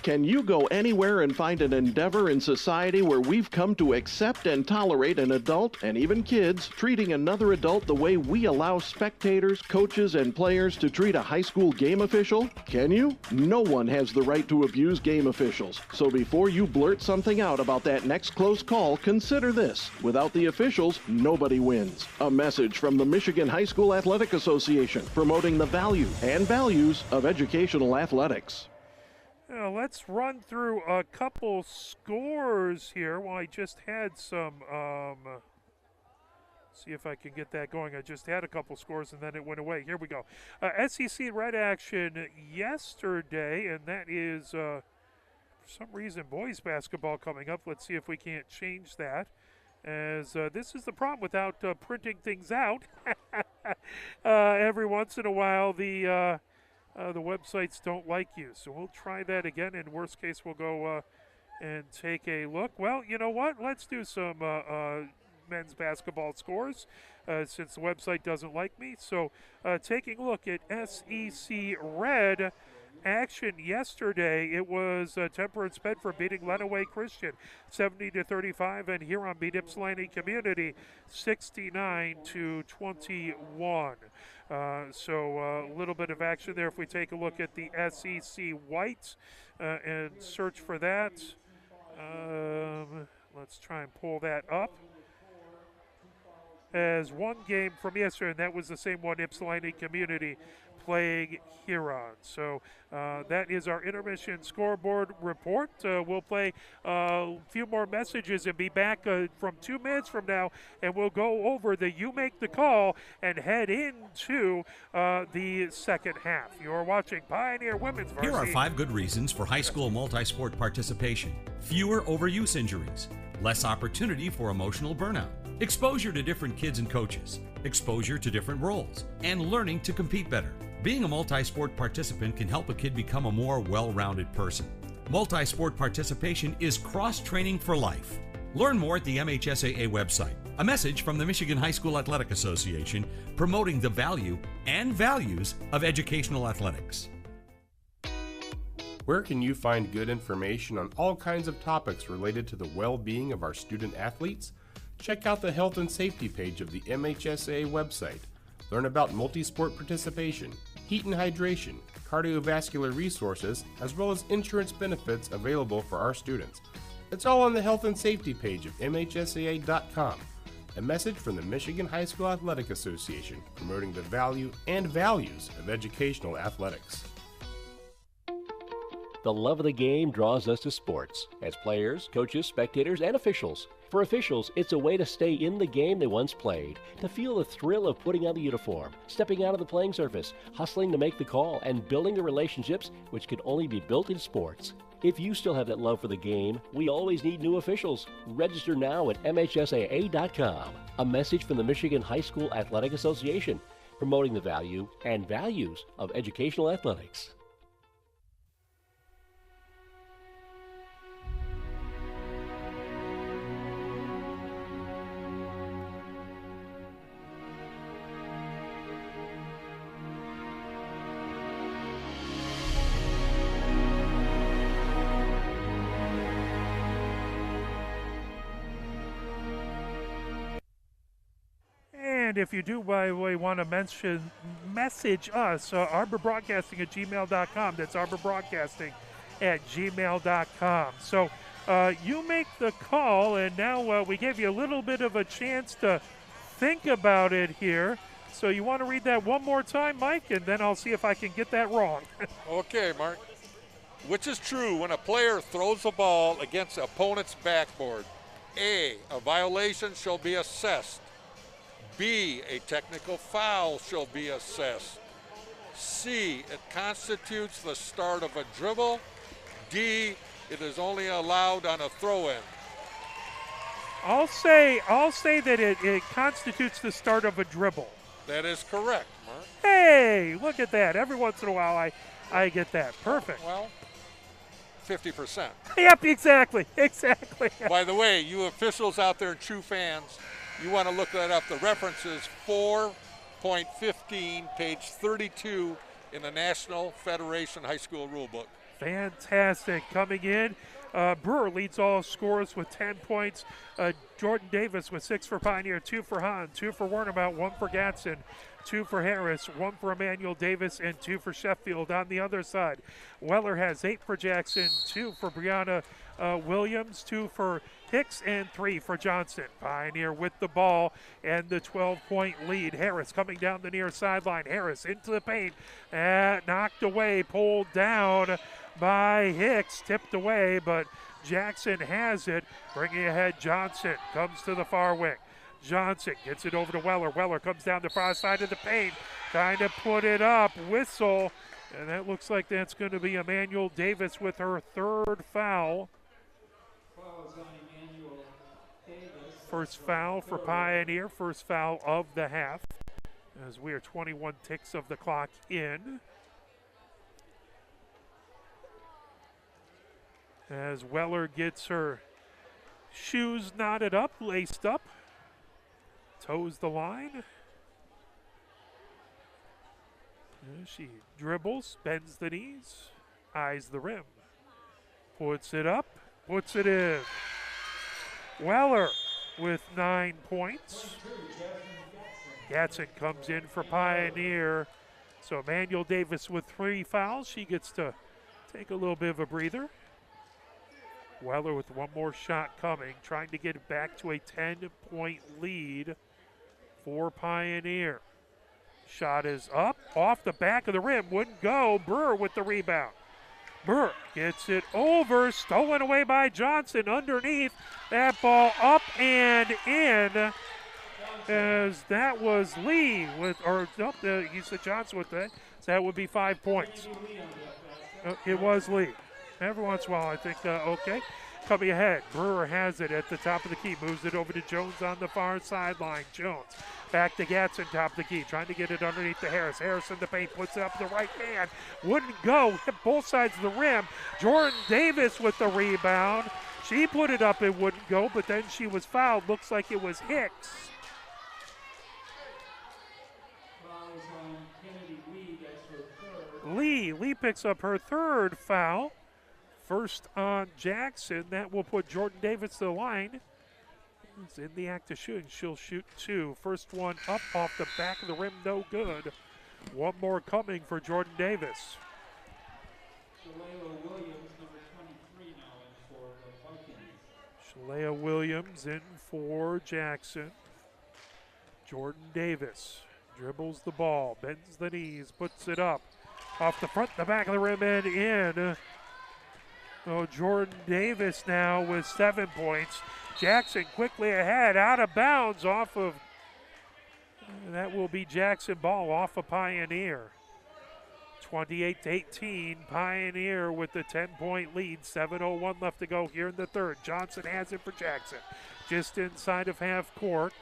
Can you go anywhere and find an endeavor in society where we've come to accept and tolerate an adult, and even kids, treating another adult the way we allow spectators, coaches, and players to treat a high school game official? Can you? No one has the right to abuse game officials. So before you blurt something out about that next close call, consider this. Without the officials, nobody wins. A message from the Michigan High School Athletic Association, promoting the value and values of educational athletics. Now, let's run through a couple scores here. Well, I just had some, see if I can get that going. I just had a couple scores and then it went away. Here we go. SEC Red action yesterday, and that is, for some reason, boys basketball coming up. Let's see if we can't change that. As this is the problem without printing things out. Every once in a while, the websites don't like you. So we'll try that again. In worst case, we'll go and take a look. Well, you know what? Let's do some men's basketball scores since the website doesn't like me. So taking a look at SEC Red action yesterday, it was Temperance Bedford beating Lenawee Christian 70-35, and Huron beat Ypsilanti Community 69-21. So a little bit of action there. If we take a look at the SEC White and search for that, let's try and pull that up. As one game from yesterday, and that was the same one, Ypsilanti Community playing Huron. So that is our intermission scoreboard report. We'll play a few more messages and be back from 2 minutes from now, and we'll go over the You Make the Call and head into the second half. You're watching Pioneer Women's Varsity. Here are 5 good reasons for high school multi-sport participation. Fewer overuse injuries, less opportunity for emotional burnout, exposure to different kids and coaches, exposure to different roles, and learning to compete better. Being a multi-sport participant can help a kid become a more well-rounded person. Multi-sport participation is cross-training for life. Learn more at the MHSAA website. A message from the Michigan High School Athletic Association promoting the value and values of educational athletics. Where can you find good information on all kinds of topics related to the well-being of our student athletes? Check out the health and safety page of the MHSAA website. Learn about multi-sport participation, heat and hydration, cardiovascular resources, as well as insurance benefits available for our students. It's all on the health and safety page of MHSAA.com. A message from the Michigan High School Athletic Association promoting the value and values of educational athletics. The love of the game draws us to sports, as players, coaches, spectators, and officials. For officials, it's a way to stay in the game they once played, to feel the thrill of putting on the uniform, stepping out of the playing surface, hustling to make the call, and building the relationships which can only be built in sports. If you still have that love for the game, we always need new officials. Register now at MHSAA.com. A message from the Michigan High School Athletic Association, promoting the value and values of educational athletics. And if you do, by the way, want to message us, arborbroadcasting@gmail.com. That's arborbroadcasting@gmail.com. So you make the call, and now we gave you a little bit of a chance to think about it here. So you want to read that one more time, Mike, and then I'll see if I can get that wrong. Okay, Mark. Which is true when a player throws a ball against the opponent's backboard? A violation shall be assessed. B, a technical foul shall be assessed. C, it constitutes the start of a dribble. D, it is only allowed on a throw-in. I'll say that it constitutes the start of a dribble. That is correct, Mark. Hey, look at that. Every once in a while I get that. Perfect. Well, 50%. Yep, exactly. By the way, you officials out there and true fans, you want to look that up. The reference is 4.15, page 32 in the National Federation High School Rulebook. Fantastic. Coming in, Brewer leads all scorers with 10 points. Jordan Davis with 6 for Pioneer, 2 for Hahn, 2 for Warnabout, 1 for Gatson, 2 for Harris, 1 for Emmanuel Davis, and 2 for Sheffield. On the other side, Weller has 8 for Jackson, 2 for Brianna Williams, 2 for Hicks, and 3 for Johnson. Pioneer with the ball and the 12-point lead. Harris coming down the near sideline. Harris into the paint, knocked away, pulled down by Hicks, tipped away, but Jackson has it. Bringing ahead, Johnson comes to the far wing. Johnson gets it over to Weller. Weller comes down the far side of the paint, trying to put it up. Whistle, and that looks like that's going to be Emmanuel Davis with her third foul. First foul for Pioneer, first foul of the half, as we are 21 ticks of the clock in. As Weller gets her shoes knotted up, laced up, toes the line. And she dribbles, bends the knees, eyes the rim, puts it up, puts it in. Weller with 9 points. Gatson comes in for Pioneer. So Emmanuel Davis with 3 fouls. She gets to take a little bit of a breather. Weller with one more shot coming, trying to get it back to a 10-point lead for Pioneer. Shot is up, off the back of the rim, wouldn't go. Burr with the rebound. Burr gets it over, stolen away by Johnson underneath. That ball up and in, as that was Lee with, or nope, he said Johnson with that. So that would be 5 points. It was Lee. Every once in a while, I think, okay. Coming ahead, Brewer has it at the top of the key, moves it over to Jones on the far sideline. Jones back to Gatson, top of the key, trying to get it underneath to Harris. Harris in the paint, puts it up the right hand, wouldn't go, hit both sides of the rim. Jordan Davis with the rebound. She put it up, it wouldn't go, but then she was fouled. Looks like it was Hicks. Lee picks up her third foul. First on Jackson. That will put Jordan Davis to the line. He's in the act of shooting. She'll shoot 2. First one up off the back of the rim, no good. One more coming for Jordan Davis. Shalea Williams in for Jackson. Jordan Davis dribbles the ball, bends the knees, puts it up. Off the front, the back of the rim, and in. So Jordan Davis now with 7 points. Jackson quickly ahead, out of bounds off of, that will be Jackson ball off of Pioneer. 28-18, Pioneer with the 10-point lead. 7:01 left to go here in the third. Johnson has it for Jackson. Just inside of half court.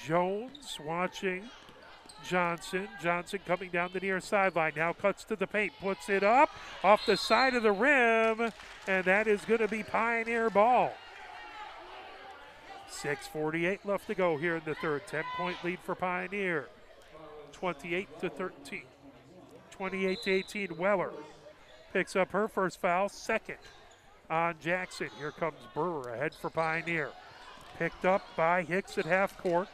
Jones watching Johnson. Johnson coming down the near sideline. Now cuts to the paint, puts it up off the side of the rim, and that is going to be Pioneer ball. 6:48 left to go here in the third. 10-point lead for Pioneer. 28-13. 28-18. Weller picks up her first foul, second on Jackson. Here comes Burr ahead for Pioneer. Picked up by Hicks at half court.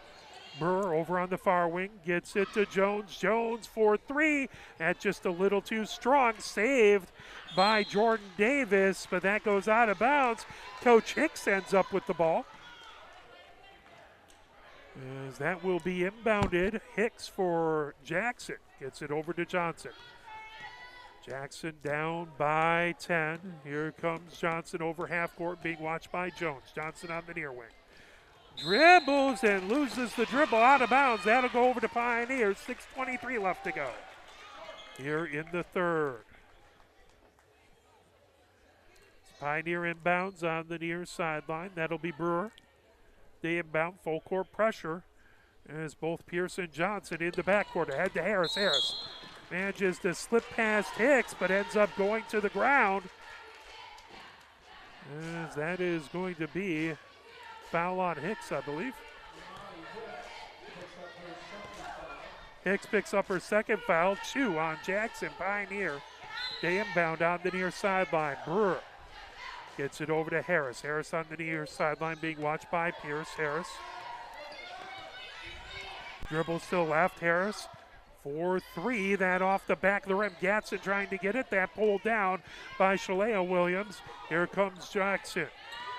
Burr over on the far wing, gets it to Jones. Jones for 3. That's just a little too strong. Saved by Jordan Davis, but that goes out of bounds. Coach Hicks ends up with the ball, as that will be inbounded. Hicks for Jackson. Gets it over to Johnson. Jackson down by 10. Here comes Johnson over half court, being watched by Jones. Johnson on the near wing. Dribbles and loses the dribble, out of bounds. That'll go over to Pioneer. 6:23 left to go here in the third. Pioneer inbounds on the near sideline. That'll be Brewer. They inbound, full court pressure as both Pierce and Johnson in the backcourt. Ahead to Harris. Harris manages to slip past Hicks, but ends up going to the ground, as that is going to be foul on Hicks, I believe. Hicks picks up her second foul. 2 on Jackson. Pioneer. They inbound on the near sideline. Brewer gets it over to Harris. Harris on the near sideline, being watched by Pierce. Harris dribbles to the left. Harris for 3. That off the back of the rim. Gatson trying to get it. That pulled down by Shalea Williams. Here comes Jackson.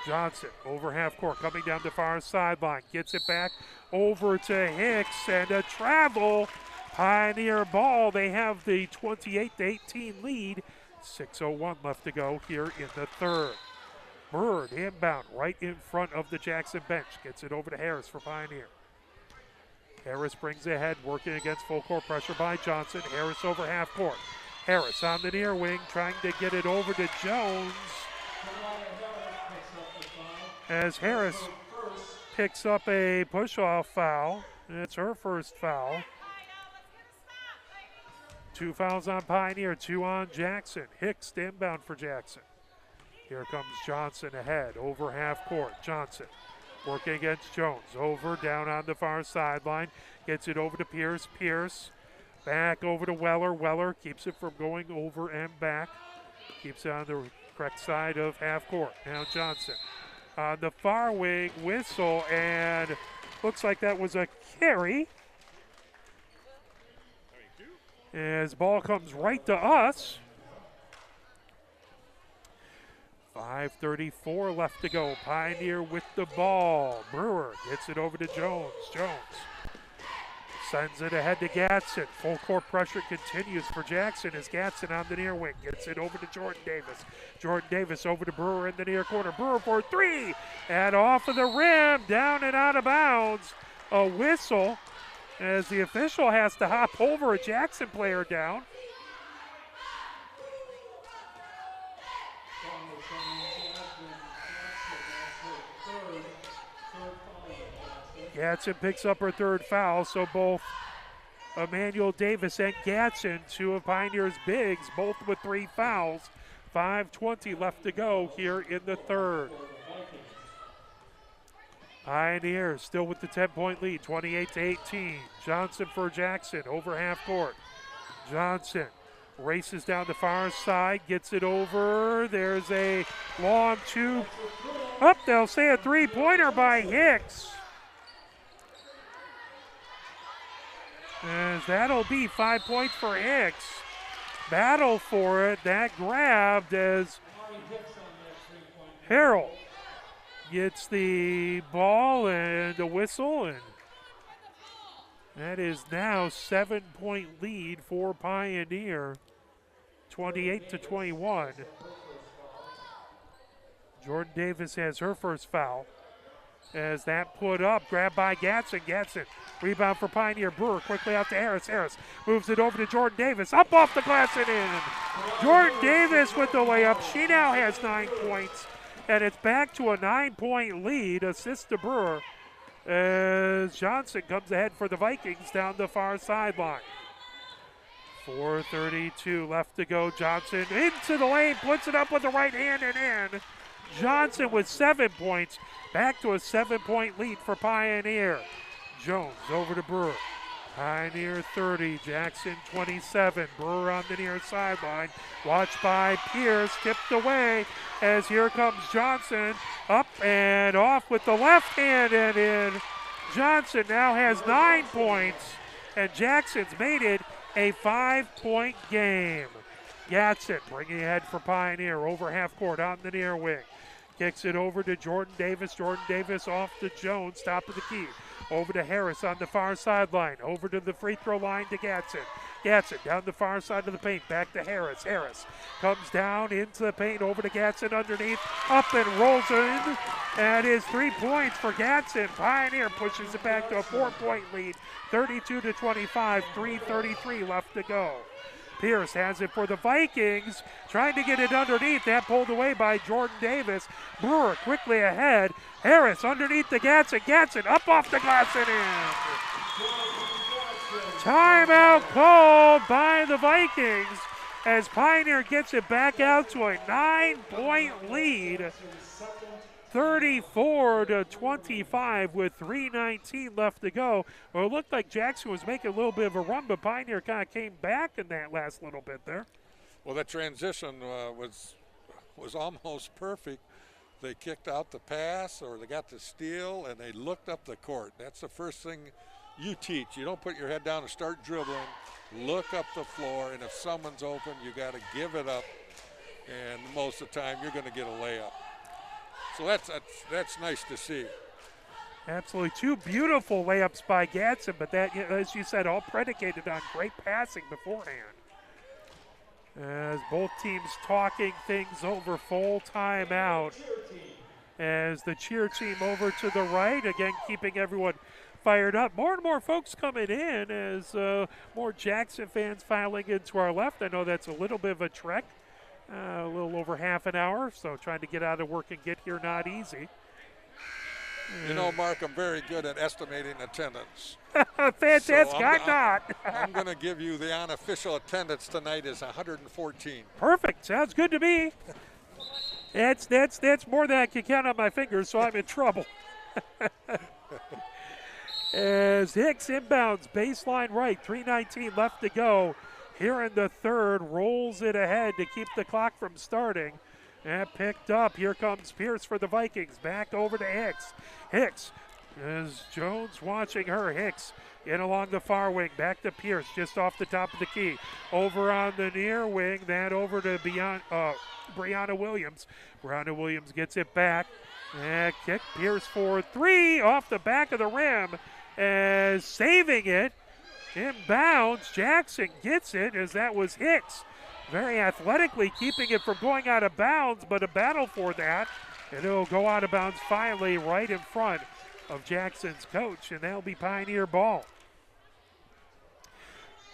Johnson over half court, coming down the far sideline. Gets it back over to Hicks, and a travel. Pioneer ball. They have the 28-18 lead. 6:01 left to go here in the third. Bird inbound right in front of the Jackson bench. Gets it over to Harris for Pioneer. Harris brings it ahead, working against full court pressure by Johnson. Harris over half court. Harris on the near wing, trying to get it over to Jones. As Harris picks up a push-off foul. It's her first foul. 2 fouls on Pioneer, 2 on Jackson. Hicks inbound for Jackson. Here comes Johnson ahead, over half court. Johnson working against Jones. Over, down on the far sideline. Gets it over to Pierce. Pierce back over to Weller. Weller keeps it from going over and back. Keeps it on the correct side of half court. Now Johnson on the far wing, whistle, and looks like that was a carry. As ball comes right to us. 5:34 left to go. Pioneer with the ball. Brewer gets it over to Jones. Jones sends it ahead to Gatson. Full court pressure continues for Jackson as Gatson on the near wing. Gets it over to Jordan Davis. Jordan Davis over to Brewer in the near corner. Brewer for 3. And off of the rim. Down and out of bounds. A whistle as the official has to hop over a Jackson player down. Gatson picks up her third foul, so both Emmanuel Davis and Gatson, 2 of Pioneer's bigs, both with 3 fouls. 5:20 left to go here in the third. Pioneers still with the 10-point lead, 28-18. Johnson for Jackson, over half court. Johnson races down the far side, gets it over. There's a long 2. Up, they'll say a 3-pointer by Hicks. As that'll be 5 points for Hicks. Battle for it, that grabbed as Harrell gets the ball and the whistle, and that is now 7-point lead for Pioneer, 28-21. Jordan Davis has her first foul. As that put up, grabbed by Gatson. Gatson, rebound for Pioneer. Brewer quickly out to Harris. Harris moves it over to Jordan Davis. Up off the glass and in. Jordan Davis with the layup. She now has 9 points. And it's back to a 9-point lead. Assist to Brewer as Johnson comes ahead for the Vikings down the far sideline. 4:32 left to go. Johnson into the lane, puts it up with the right hand and in. Johnson with 7 points. Back to a 7-point lead for Pioneer. Jones over to Brewer. Pioneer 30, Jackson 27. Brewer on the near sideline. Watched by Pierce, tipped away as here comes Johnson. Up and off with the left hand and in. Johnson now has 9 points, and Jackson's made it a 5-point game. Gatson bringing ahead for Pioneer over half court on the near wing. Kicks it over to Jordan Davis. Jordan Davis off to Jones, top of the key. Over to Harris on the far sideline. Over to the free throw line to Gatson. Gatson down the far side of the paint. Back to Harris. Harris comes down into the paint. Over to Gatson underneath. Up and rolls in. And is 3 points for Gatson. Pioneer pushes it back to a 4-point lead. 32-25. 3:33 left to go. Pierce has it for the Vikings, trying to get it underneath. That pulled away by Jordan Davis. Brewer quickly ahead. Harris underneath the Gatson. Gatson up off the glass and in. Timeout called by the Vikings as Pioneer gets it back out to a 9-point lead. 34-25 with 3:19 left to go. Well, it looked like Jackson was making a little bit of a run, but Pioneer kind of came back in that last little bit there. Well, that transition was almost perfect. They kicked out the pass or they got the steal and they looked up the court. That's the first thing you teach. You don't put your head down and start dribbling. Look up the floor, and if someone's open, you got to give it up. And most of the time, you're going to get a layup. So that's nice to see. Absolutely. 2 beautiful layups by Gatson, but that, as you said, all predicated on great passing beforehand. as both teams talking things over, full timeout. As the cheer team over to the right, again keeping everyone fired up. More and more folks coming in as more Jackson fans filing into our left. I know that's a little bit of a trek, a little over half an hour, so trying to get out of work and get here not easy. You know, Mark, I'm very good at estimating attendance. Fantastic, So I'm not. I'm going to give you the unofficial attendance tonight is 114. Perfect, sounds good to me. That's more than I can count on my fingers, so I'm in trouble. As Hicks inbounds, baseline right, 3:19 left to go. Here in the third, rolls it ahead to keep the clock from starting. And picked up, here comes Pierce for the Vikings, back over to Hicks. Hicks, as Jones watching her, Hicks in along the far wing, back to Pierce, just off the top of the key. Over on the near wing, that over to Brianna Williams. Brianna Williams gets it back. And kick, Pierce for three, off the back of the rim, as saving it. Inbounds, Jackson gets it, as that was Hicks. Very athletically keeping it from going out of bounds, but a battle for that. And it'll go out of bounds finally right in front of Jackson's coach, and that'll be Pioneer ball.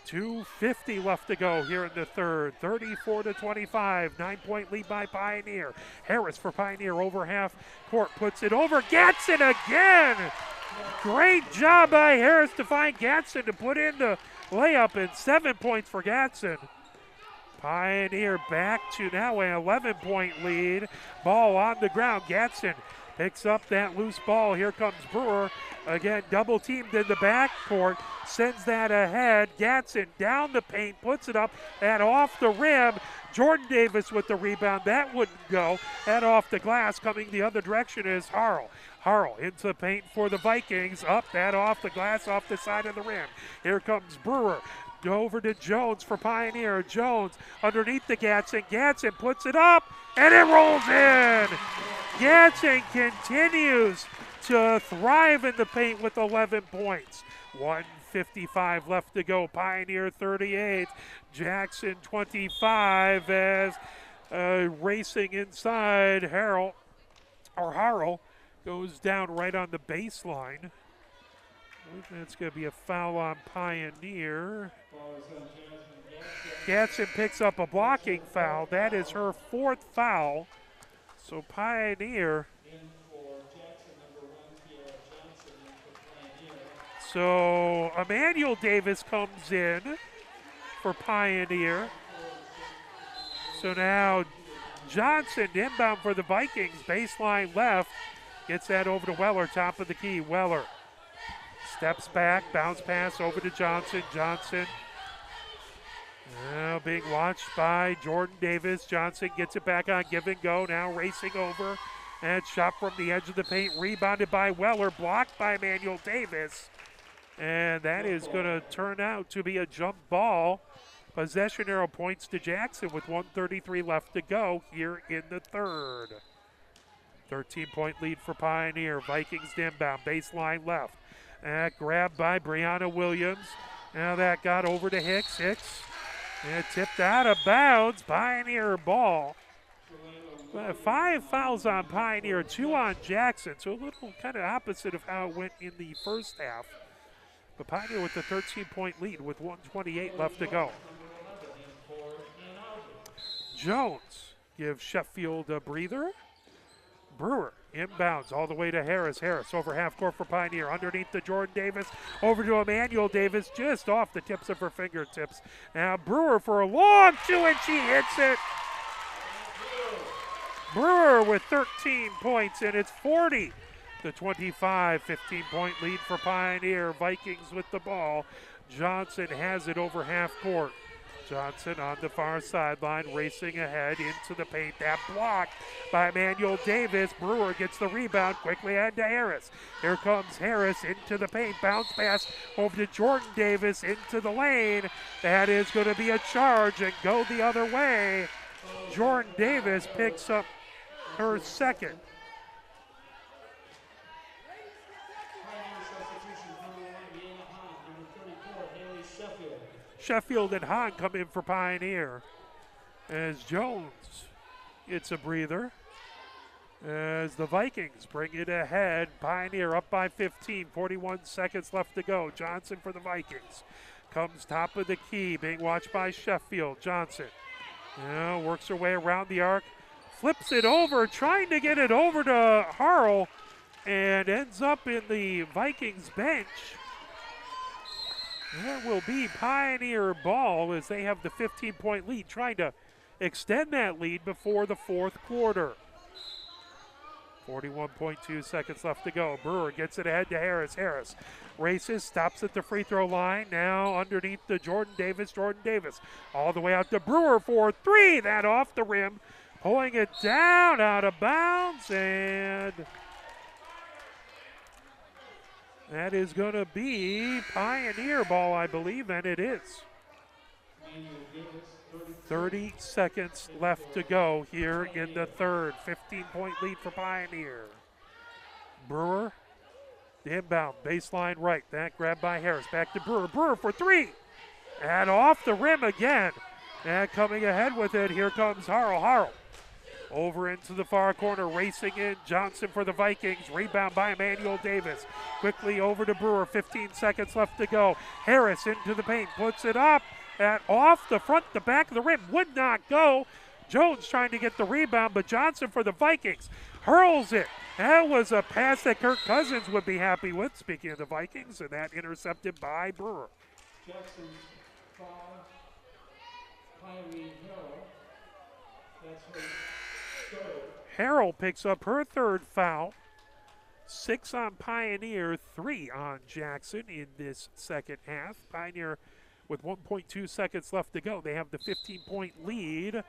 2:50 left to go here in the third. 34-25, 9-point lead by Pioneer. Harris for Pioneer over half court, puts it over. Gatson again! Great job by Harris to find Gatson to put in the layup, and 7 points for Gatson. Pioneer back to now an 11-point lead. Ball on the ground. Gatson picks up that loose ball. Here comes Brewer. Again, double teamed in the backcourt. Sends that ahead. Gatson down the paint, puts it up and off the rim. Jordan Davis with the rebound. That wouldn't go. And off the glass. Coming the other direction is Harrell. Harrell into the paint for the Vikings. Up, that off the glass, off the side of the rim. Here comes Brewer. Over to Jones for Pioneer. Jones underneath the Gatson. Gatson puts it up, and it rolls in. Gatson continues to thrive in the paint with 11 points. 1:55 left to go. Pioneer 38, Jackson 25 as racing inside Harrell goes down right on the baseline. It's going to be a foul on Pioneer. Gatson picks up a blocking foul. That is her fourth foul. So Pioneer. So Emmanuel Davis comes in for Pioneer. So now Johnson inbound for the Vikings. Baseline left. Gets that over to Weller, top of the key. Weller steps back, bounce pass over to Johnson. Johnson now being watched by Jordan Davis. Johnson gets it back on give and go. Now racing over. And shot from the edge of the paint. Rebounded by Weller. Blocked by Emmanuel Davis. And that is going to turn out to be a jump ball. Possession arrow points to Jackson with 1:33 left to go here in the third. 13-point lead for Pioneer. Vikings inbound. Baseline left. Grabbed by Brianna Williams. Now that got over to Hicks. Hicks tipped out of bounds. Pioneer ball. 5 fouls on Pioneer, 2 on Jackson. So a little kind of opposite of how it went in the first half. But Pioneer with the 13-point lead with 1:28 left to go. Jones gives Sheffield a breather. Brewer inbounds all the way to Harris. Harris over half court for Pioneer. Underneath to Jordan Davis. Over to Emmanuel Davis, just off the tips of her fingertips. Now Brewer for a long two, and she hits it. Brewer with 13 points, and it's 40-25. 15-point lead for Pioneer. Vikings with the ball. Johnson has it over half court. Johnson on the far sideline, racing ahead into the paint. That blocked by Emmanuel Davis. Brewer gets the rebound, quickly ahead to Harris. Here comes Harris into the paint. Bounce pass over to Jordan Davis into the lane. That is going to be a charge and go the other way. Jordan Davis picks up her second. Sheffield and Hahn come in for Pioneer. as Jones gets a breather. As the Vikings bring it ahead. Pioneer up by 15, 41 seconds left to go. Johnson for the Vikings. Comes top of the key, being watched by Sheffield. Johnson works her way around the arc. Flips it over, trying to get it over to Harrell, and ends up in the Vikings bench. That will be Pioneer ball as they have the 15-point lead, trying to extend that lead before the fourth quarter. 41.2 seconds left to go. Brewer gets it ahead to Harris. Harris races, stops at the free throw line. Now underneath to Jordan Davis. Jordan Davis all the way out to Brewer for three. That off the rim. Pulling it down out of bounds. And that is going to be Pioneer ball, I believe, and it is. 30 seconds left to go here in the third. 15-point lead for Pioneer. Brewer, the inbound, baseline right. That grabbed by Harris. Back to Brewer. Brewer for three. And off the rim again. And coming ahead with it, here comes Harrell. Harrell over into the far corner, racing in. Johnson for the Vikings. Rebound by Emmanuel Davis. Quickly over to Brewer. 15 seconds left to go. Harris into the paint, puts it up. At off the front, the back of the rim, would not go. Jones trying to get the rebound, but Johnson for the Vikings hurls it. That was a pass that Kirk Cousins would be happy with, speaking of the Vikings, and that intercepted by Brewer. Jackson 5, Kylie Hill. That's her third. Harrell picks up her third foul. 6 on Pioneer, 3 on Jackson in this second half. Pioneer with 1.2 seconds left to go. They have the 15-point lead.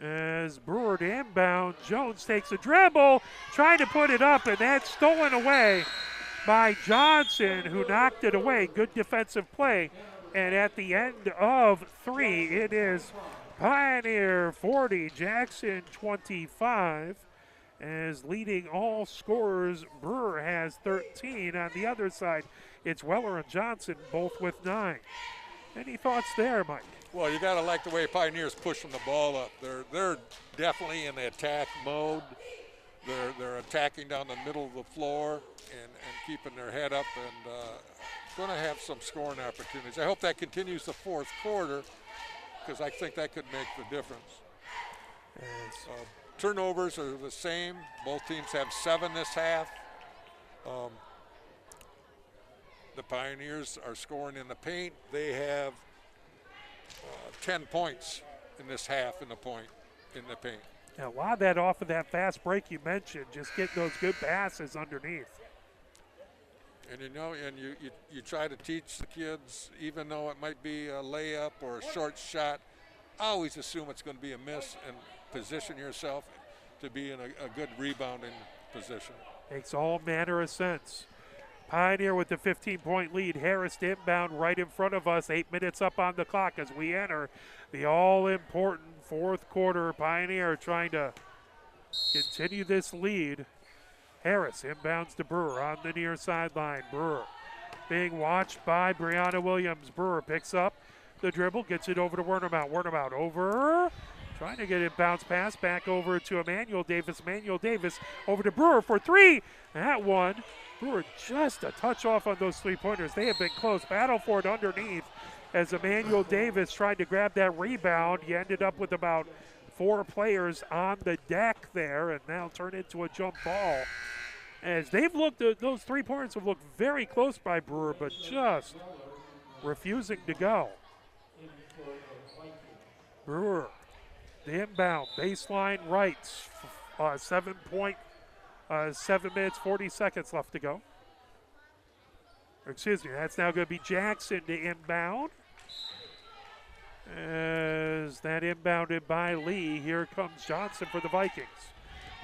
As Brewer to inbound, Jones takes a dribble, trying to put it up, and that's stolen away by Johnson, who knocked it away. Good defensive play. And at the end of 3, it is Pioneer 40, Jackson 25. As leading all scorers, Brewer has 13. On the other side, it's Weller and Johnson, both with 9. Any thoughts there, Mike? Well, you got to like the way Pioneers pushing the ball up. They're definitely in the attack mode. They're attacking down the middle of the floor and keeping their head up and going to have some scoring opportunities. I hope that continues the fourth quarter because I think that could make the difference. Turnovers are the same. Both teams have 7 this half. The Pioneers are scoring in the paint. They have 10 points in this half in the paint. Yeah, a lot of that off of that fast break you mentioned, just getting those good passes underneath. And you try to teach the kids, even though it might be a layup or a short shot, always assume it's going to be a miss and position yourself to be in a good rebounding position. Makes all manner of sense. Pioneer with the 15-point lead. Harris to inbound right in front of us. 8 minutes up on the clock as we enter the all-important fourth quarter. Pioneer trying to continue this lead. Harris inbounds to Brewer on the near sideline. Brewer being watched by Brianna Williams. Brewer picks up the dribble, gets it over to Wernermount. Wernermount over, trying to get it bounce pass back over to Emmanuel Davis. Emmanuel Davis over to Brewer for 3. That one. Brewer just a touch off on those three-pointers. They have been close. Battle for it underneath as Emmanuel Davis tried to grab that rebound. He ended up with about 4 players on the deck there, and now turn into a jump ball. As they've looked, those three-pointers have looked very close by Brewer, but just refusing to go. Brewer, the inbound, baseline right, 7 minutes, 40 seconds left to go. Excuse me, that's now going to be Jackson to inbound. As that inbounded by Lee, here comes Johnson for the Vikings.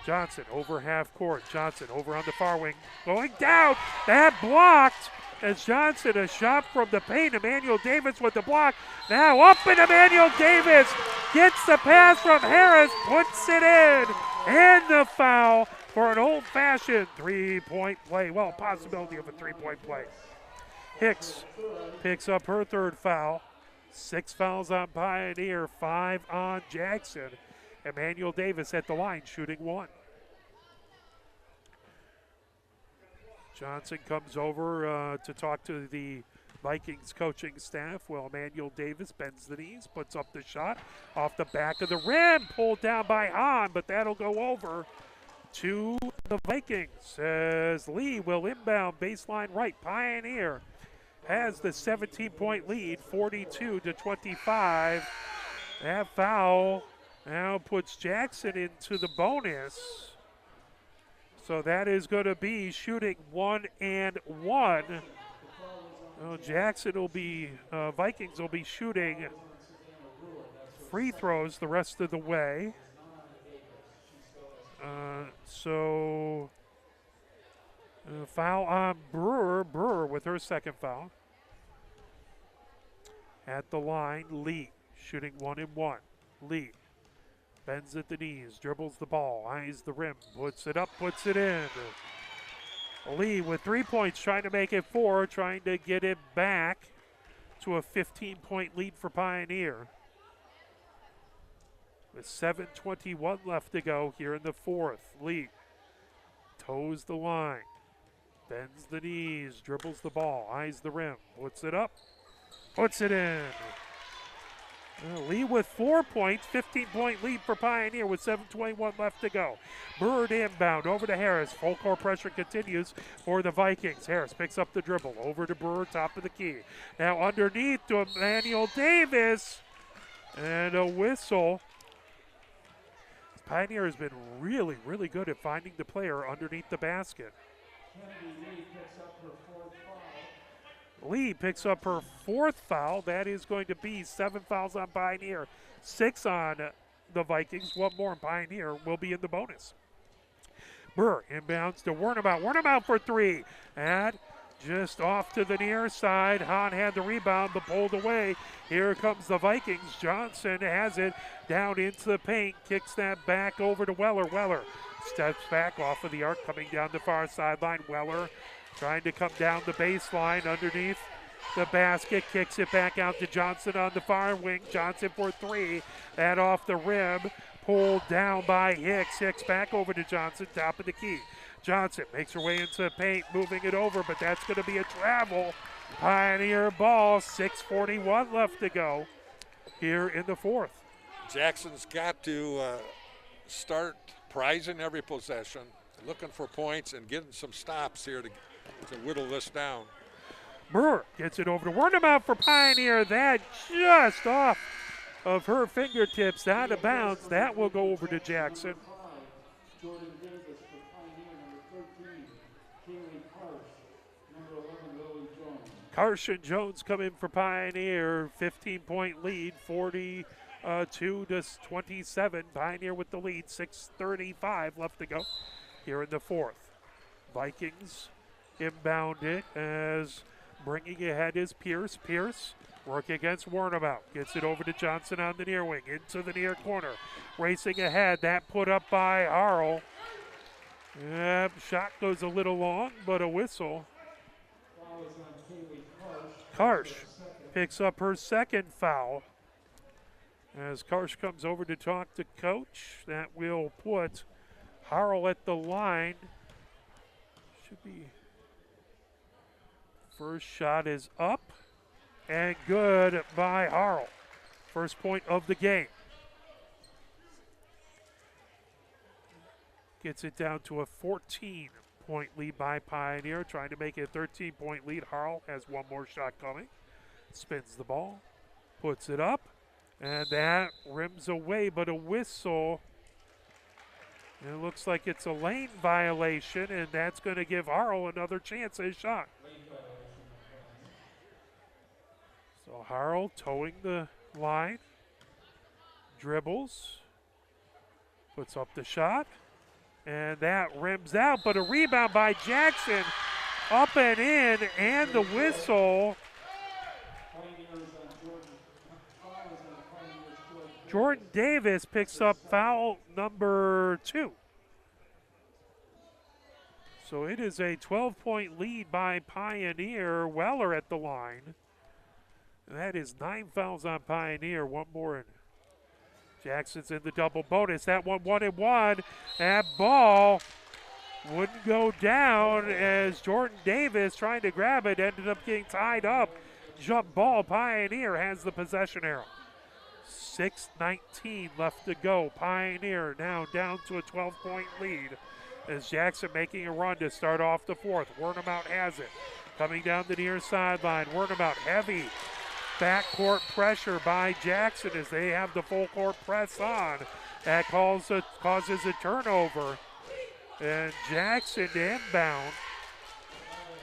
Johnson over half court. Johnson over on the far wing, going down. That blocked as Johnson, a shot from the paint. Emmanuel Davis with the block. Now up and Emmanuel Davis gets the pass from Harris, puts it in, and the foul for an old-fashioned three-point play. Well, possibility of a three-point play. Hicks picks up her third foul. 6 fouls on Pioneer, 5 on Jackson. Emmanuel Davis at the line, shooting 1. Johnson comes over to talk to the Vikings coaching staff. Well, Emmanuel Davis bends the knees, puts up the shot off the back of the rim, pulled down by Hahn, but that'll go over to the Vikings as Lee will inbound baseline right. Pioneer has the 17-point lead, 42-25. That foul now puts Jackson into the bonus. So that is going to be shooting 1 and 1. Jackson will be, Vikings will be shooting free throws the rest of the way. Foul on Brewer. Brewer with her second foul. At the line, Lee shooting 1 and 1. Lee bends at the knees, dribbles the ball, eyes the rim, puts it up, puts it in. Lee with 3 points, trying to make it 4, trying to get it back to a 15-point lead for Pioneer. With 7:21 left to go here in the fourth. Lee toes the line, bends the knees, dribbles the ball, eyes the rim, puts it up, puts it in. Lee with 4 points, 15-point lead for Pioneer with 7:21 left to go. Bird inbound over to Harris. Full court pressure continues for the Vikings. Harris picks up the dribble over to Brewer, top of the key. Now underneath to Emmanuel Davis, and a whistle. Pioneer has been really, really good at finding the player underneath the basket. Lee picks up her 4th foul. That is going to be 7 fouls on Pioneer, 6 on the Vikings. 1 more on Pioneer will be in the bonus. Burr inbounds to Wernemout. Wernemout for 3. And just off to the near side. Hahn had the rebound but pulled away. Here comes the Vikings. Johnson has it down into the paint. Kicks that back over to Weller. Weller steps back off of the arc, coming down the far sideline. Weller trying to come down the baseline underneath the basket. Kicks it back out to Johnson on the far wing. Johnson for 3. That off the rim. Pulled down by Hicks. Hicks back over to Johnson, top of the key. Johnson makes her way into the paint, moving it over, but that's going to be a travel. Pioneer ball, 6:41 left to go here in the fourth. Jackson's got to start prizing every possession, looking for points and getting some stops here to whittle this down. Brewer gets it over to Wernemout for Pioneer. That just off of her fingertips, out of bounds. That will go over to Jackson. Carson Jones come in for Pioneer. 15-point lead, 42-27. Pioneer with the lead, 6:35 left to go here in the fourth. Vikings inbound it as bringing ahead is Pierce. Pierce working against Wernemout. Gets it over to Johnson on the near wing, into the near corner. Racing ahead, that put up by Harrell. Shot goes a little long, but a whistle. Karsh picks up her second foul. As Karsh comes over to talk to coach, that will put Harrell at the line. Should be. First shot is up and good by Harrell. First point of the game. Gets it down to a 14-point lead by Pioneer, trying to make it a 13-point lead. Harrell has one more shot coming. Spins the ball, puts it up, and that rims away, but a whistle. And it looks like it's a lane violation, and that's going to give Harrell another chance at a shot. So Harrell towing the line, dribbles, puts up the shot, and that rims out, but a rebound by Jackson, up and in, and the whistle. Jordan Davis picks up foul number 2. So it is a 12-point lead by Pioneer. Weller at the line. That is 9 fouls on Pioneer. One more. And Jackson's in the double bonus. That one 1-1. That ball wouldn't go down as Jordan Davis trying to grab it ended up getting tied up. Jump ball. Pioneer has the possession arrow. 6:19 left to go. Pioneer now down to a 12-point lead as Jackson making a run to start off the fourth. Wernemount has it. Coming down the near sideline. Wernemount heavy. Backcourt pressure by Jackson as they have the full court press on. That causes a turnover. And Jackson to inbound.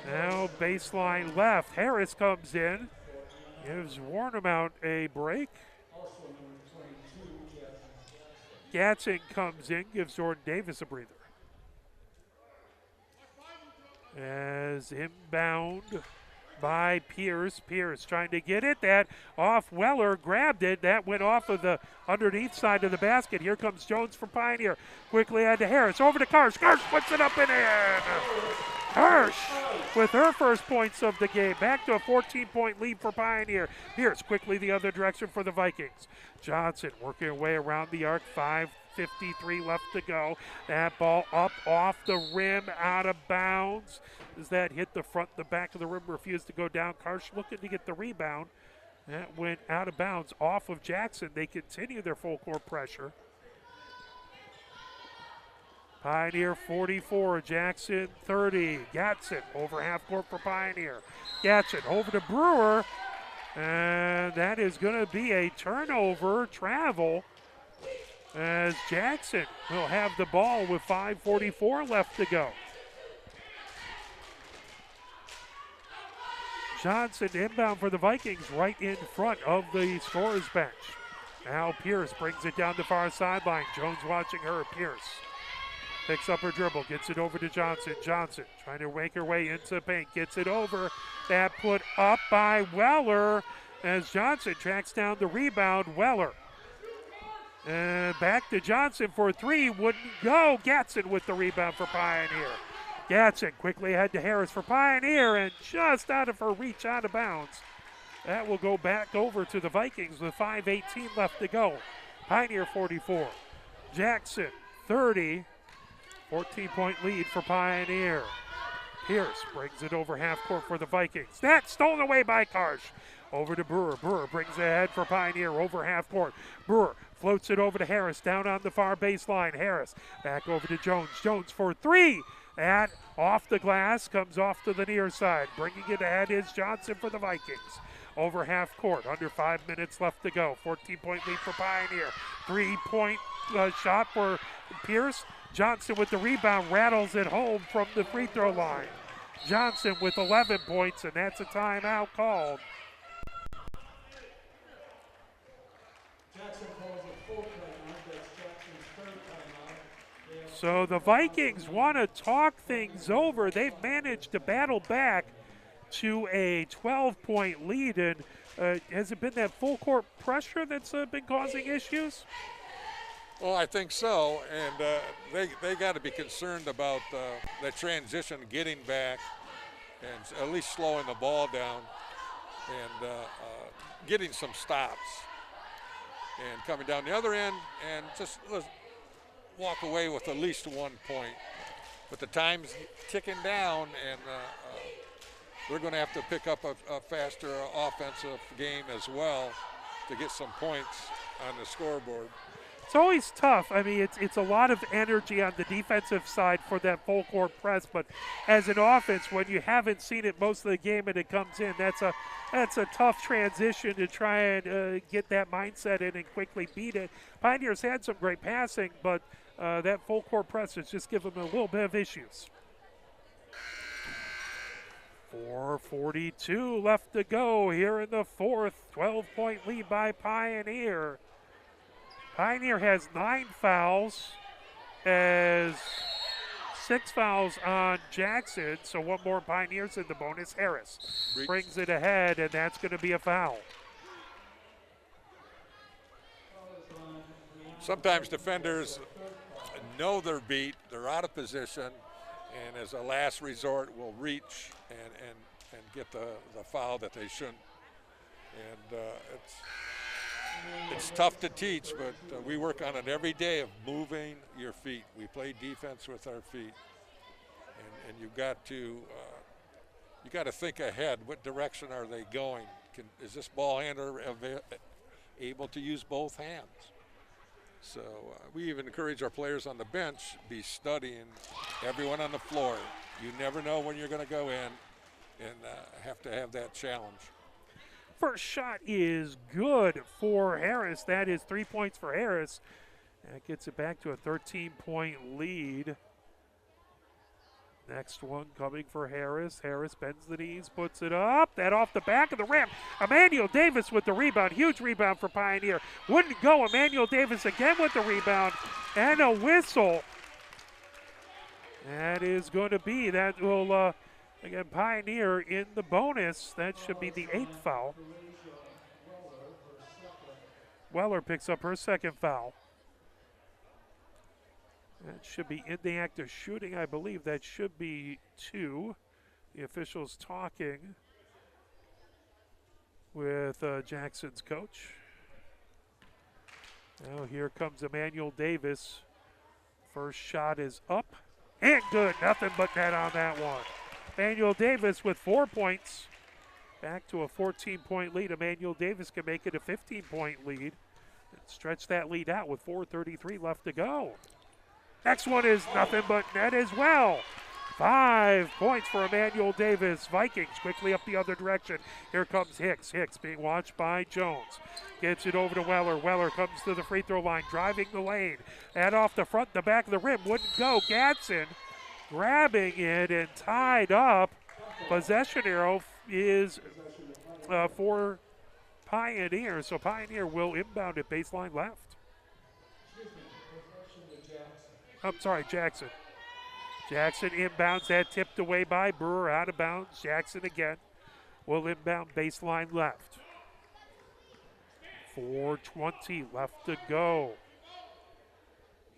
Now baseline left. Harris comes in. Gives Wernemount a break. Gatson comes in, gives Jordan Davis a breather. As inbound by Pierce. Pierce trying to get it. That off Weller, grabbed it. That went off of the underneath side of the basket. Here comes Jones for Pioneer. Quickly ahead to Harris. Over to Karsh. Karsh puts it up and in. Karsh with her first points of the game. Back to a 14-point lead for Pioneer. Pierce quickly the other direction for the Vikings. Johnson working her way around the arc. 5:53 left to go. That ball up off the rim, out of bounds. As that hit the front, the back of the rim, refused to go down. Karsh looking to get the rebound. That went out of bounds off of Jackson. They continue their full court pressure. Pioneer 44, Jackson 30. Gatson over half court for Pioneer. Gatson over to Brewer. And that is going to be a turnover travel as Jackson will have the ball with 5:44 left to go. Johnson inbound for the Vikings right in front of the scorer's bench. Now Pierce brings it down the far sideline. Jones watching her. Pierce picks up her dribble, gets it over to Johnson. Johnson trying to make her way into the paint, gets it over. That put up by Weller as Johnson tracks down the rebound. Weller. And back to Johnson for three, wouldn't go. Gatson with the rebound for Pioneer. Gatson quickly ahead to Harris for Pioneer and just out of her reach, out of bounds. That will go back over to the Vikings with 5:18 left to go. Pioneer 44. Jackson 30. 14-point lead for Pioneer. Pierce brings it over half court for the Vikings. That's stolen away by Karsh. Over to Brewer. Brewer brings it ahead for Pioneer over half court. Brewer floats it over to Harris down on the far baseline. Harris back over to Jones. Jones for three. That off the glass, comes off to the near side. Bringing it ahead is Johnson for the Vikings. Over half court, under 5 minutes left to go. 14-point lead for Pioneer. 3-point shot for Pierce. Johnson with the rebound, rattles it home from the free throw line. Johnson with 11 points, and that's a timeout called. Jackson calls a full timeout. That's Jackson's third timeout. So the Vikings want to talk things over. They've managed to battle back to a 12-point lead. And has it been that full court pressure that's been causing issues? Well, I think so, and they got to be concerned about the transition, getting back, and at least slowing the ball down, and getting some stops, and coming down the other end, and just walk away with at least 1 point. But the time's ticking down, and they're going to have to pick up a faster offensive game as well to get some points on the scoreboard. It's always tough. I mean, it's a lot of energy on the defensive side for that full court press, but as an offense, when you haven't seen it most of the game and it comes in, that's a tough transition to try and get that mindset in and quickly beat it. Pioneers had some great passing, but that full court press has just given them a little bit of issues. 4:42 left to go here in the fourth. 12-point lead by Pioneer. Pioneer has 9 fouls, as 6 fouls on Jackson, so one more Pioneers in the bonus. Harris brings it ahead, and that's going to be a foul. Sometimes defenders know they're beat, they're out of position, and as a last resort will reach and get the foul that they shouldn't. And it's tough to teach, but we work on it every day of moving your feet. We play defense with our feet, and you've got to you got to think ahead. What direction are they going? Is this ball handler able to use both hands? So we even encourage our players on the bench be studying everyone on the floor. You never know when you're going to go in and have to have that challenge. First shot is good for Harris. That is 3 points for Harris. That gets it back to a 13-point lead. Next one coming for Harris. Harris bends the knees, puts it up. That off the back of the rim. Emmanuel Davis with the rebound. Huge rebound for Pioneer. Wouldn't go. Emmanuel Davis again with the rebound. And a whistle. That is going to be, that will, again, Pioneer in the bonus. That should be the 8th foul. Weller picks up her second foul. That should be in the act of shooting. I believe that should be 2. The officials talking with Jackson's coach. Now here comes Emmanuel Davis. First shot is up and good. Nothing but net on that one. Emmanuel Davis with 4 points. Back to a 14-point lead. Emmanuel Davis can make it a 15-point lead and stretch that lead out with 4:33 left to go. Next one is nothing but net as well. 5 points for Emmanuel Davis. Vikings quickly up the other direction. Here comes Hicks. Hicks being watched by Jones. Gets it over to Weller. Weller comes to the free throw line, driving the lane. And off the front, the back of the rim. Wouldn't go. Gadsden grabbing it and tied up. Possession arrow is for Pioneer. So Pioneer will inbound at baseline left. I'm sorry, Jackson. Jackson inbounds, that tipped away by Brewer, out of bounds. Jackson again will inbound baseline left. 4:20 left to go.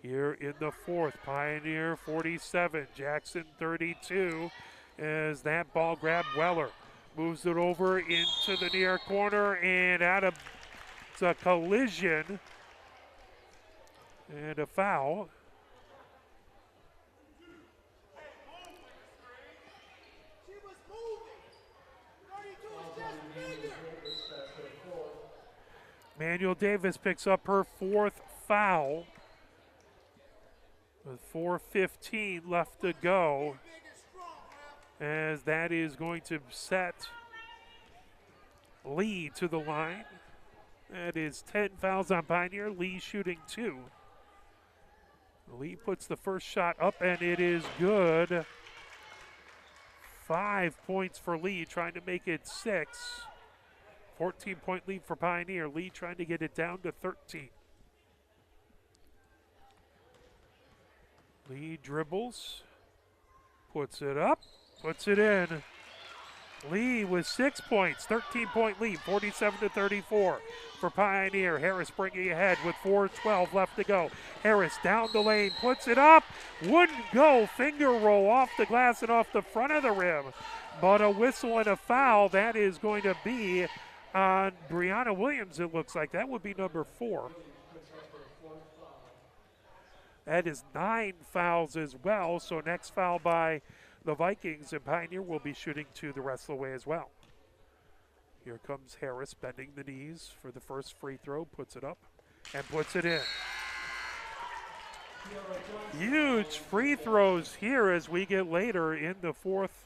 Here in the fourth, Pioneer 47, Jackson 32. As that ball grabbed Weller. Moves it over into the near corner and out of, it's a collision and a foul. Emmanuel Davis picks up her 4th foul with 4:15 left to go, as that is going to set Lee to the line. That is 10 fouls on Pioneer. Lee shooting 2. Lee puts the first shot up and it is good. 5 points for Lee, trying to make it 6. 14-point lead for Pioneer. Lee trying to get it down to 13. Lee dribbles, puts it up, puts it in. Lee with 6 points, 13-point lead, 47-34 for Pioneer. Harris bringing ahead with 4:12 left to go. Harris down the lane, puts it up, wouldn't go. Finger roll off the glass and off the front of the rim. But a whistle and a foul, that is going to be on Brianna Williams, it looks like. That would be number 4. That is 9 fouls as well. So next foul by the Vikings, and Pioneer will be shooting 2 the rest of the way as well. Here comes Harris bending the knees for the first free throw, puts it up and puts it in. Huge free throws here as we get later in the fourth.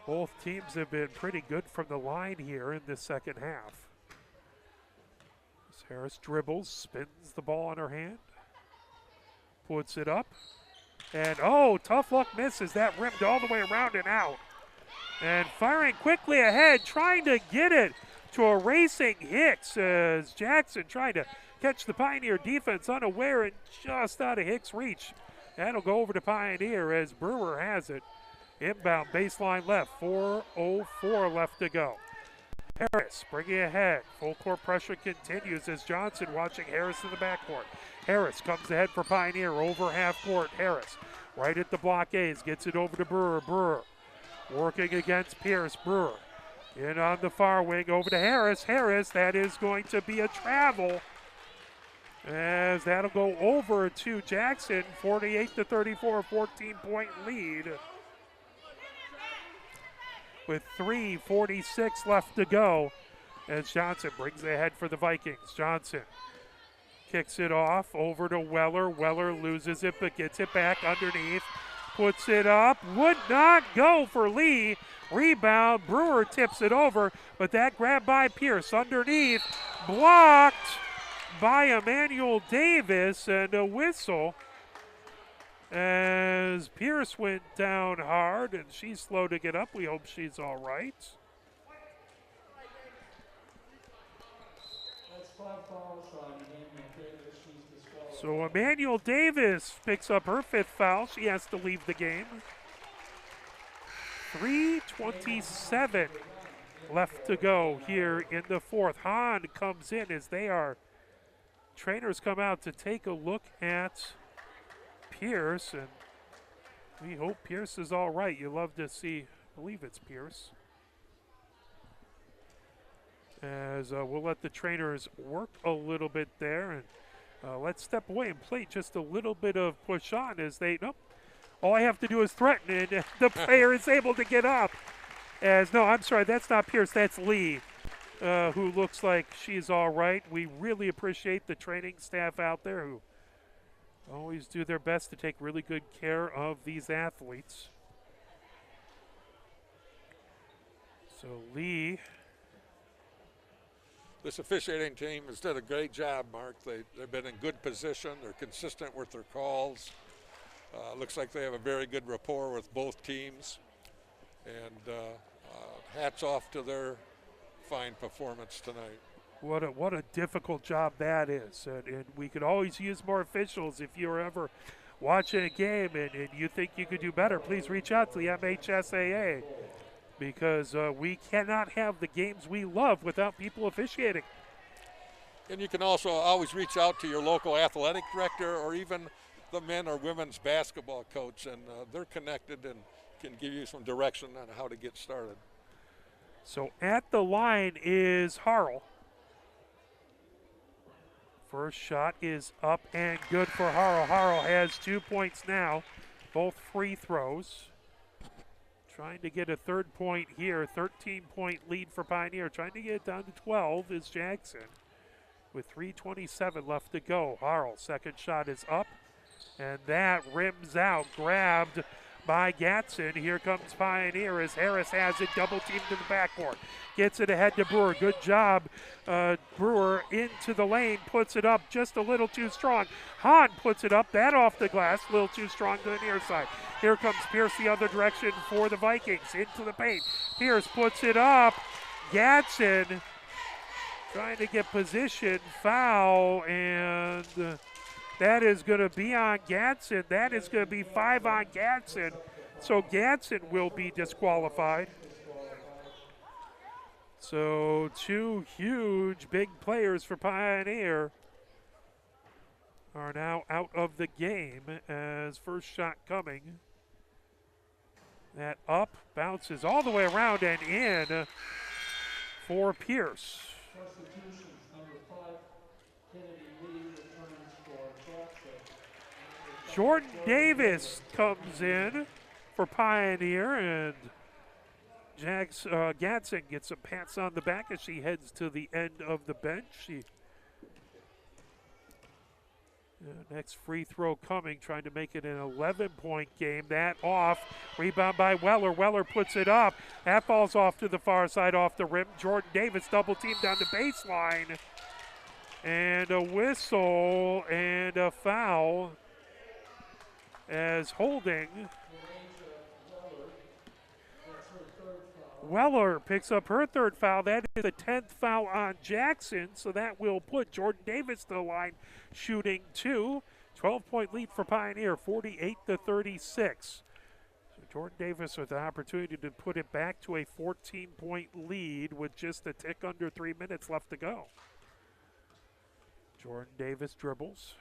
Both teams have been pretty good from the line here in the second half. As Harris dribbles, spins the ball on her hand, puts it up, and oh, tough luck misses. That rimmed all the way around and out. And firing quickly ahead, trying to get it to a racing Hicks as Jackson trying to catch the Pioneer defense unaware and just out of Hicks' reach. That'll go over to Pioneer as Brewer has it. Inbound baseline left, 4:04 left to go. Harris bringing ahead. Full court pressure continues as Johnson watching Harris in the backcourt. Harris comes ahead for Pioneer over half court. Harris right at the blockades, gets it over to Brewer. Brewer working against Pierce. Brewer In on the far wing, over to Harris. Harris, that is going to be a travel, as that'll go over to Jackson. 48-34, 14-point lead. With 3:46 left to go, as Johnson brings it ahead for the Vikings. Johnson kicks it off over to Weller. Weller loses it but gets it back underneath. Puts it up. Would not go for Lee. Rebound. Brewer tips it over, but that grab by Pierce underneath. Blocked by Emmanuel Davis, and a whistle as Pierce went down hard, and she's slow to get up. We hope she's all right. That's 5 fouls on Emmanuel Davis. She's disqualified. So Emmanuel Davis picks up her 5th foul. She has to leave the game. 3:27 left to go here in the 4th. Hahn comes in as trainers come out to take a look at Pierce, and we hope Pierce is all right. You love to see, I believe it's Pierce. As we'll let the trainers work a little bit there, and let's step away and play just a little bit of push on as nope. All I have to do is threaten, and the player is able to get up. No, I'm sorry, that's not Pierce, that's Lee, who looks like she's all right. We really appreciate the training staff out there who always do their best to take really good care of these athletes. So Lee. This officiating team has done a great job, Mark. They've been in good position. They're consistent with their calls. Looks like they have a very good rapport with both teams. And hats off to their fine performance tonight. What a difficult job that is. And we could always use more officials. If you're ever watching a game and you think you could do better, please reach out to the MHSAA, because we cannot have the games we love without people officiating. And you can also always reach out to your local athletic director or even the men or women's basketball coach, and they're connected and can give you some direction on how to get started. So at the line is Harrell. First shot is up and good for Harrell. Harrell has 2 points now, both free throws. Trying to get a 3rd point here, 13-point lead for Pioneer. Trying to get it down to 12 is Jackson with 3:27 left to go. Harrell, 2nd shot is up, and that rims out, grabbed by Gatson. Here comes Pioneer as Harris has it, double teamed to the backcourt. Gets it ahead to Brewer. Good job. Brewer into the lane, puts it up just a little too strong. Hahn puts it up, that off the glass, a little too strong to the near side. Here comes Pierce the other direction for the Vikings, into the paint. Pierce puts it up. Gatson trying to get position, foul, and that is going to be on Gatson. That is going to be 5 on Gatson. So Gatson will be disqualified. So 2 huge big players for Pioneer are now out of the game as first shot coming. That up, bounces all the way around and in for Pierce. Substitutions, number 5, Kennedy Lee returns for Jackson. Jordan Davis comes in for Pioneer, and Gatson gets some pats on the back as she heads to the end of the bench. Next free throw coming, trying to make it an 11-point game. That off, rebound by Weller. Weller puts it up. That falls off to the far side off the rim. Jordan Davis double teamed down the baseline. And a whistle and a foul as holding. Weller picks up her 3rd foul. That is the 10th foul on Jackson, so that will put Jordan Davis to the line, shooting 2. 12-point lead for Pioneer, 48-36. So Jordan Davis with the opportunity to put it back to a 14-point lead with just a tick under 3 minutes left to go. Jordan Davis dribbles,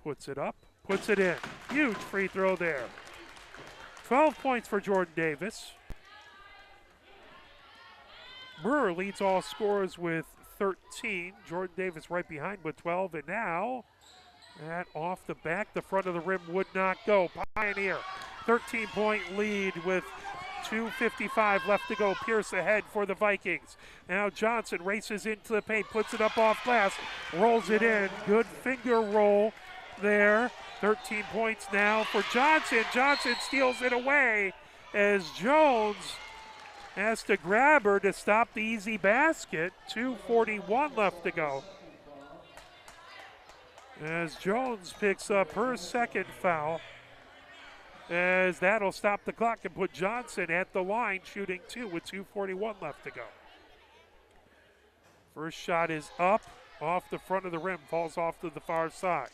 puts it up, puts it in. Huge free throw there. 12 points for Jordan Davis. Brewer leads all scorers with 13. Jordan Davis right behind with 12. And now, that off the back, the front of the rim would not go. Pioneer, 13-point lead with 2:55 left to go. Pierce ahead for the Vikings. Now Johnson races into the paint, puts it up off glass, rolls it in. Good finger roll there. 13 points now for Johnson. Johnson steals it away as Jones has to grab her to stop the easy basket. 2:41 left to go. As Jones picks up her second foul, as that'll stop the clock and put Johnson at the line shooting 2 with 2:41 left to go. First shot is up, off the front of the rim, falls off to the far side.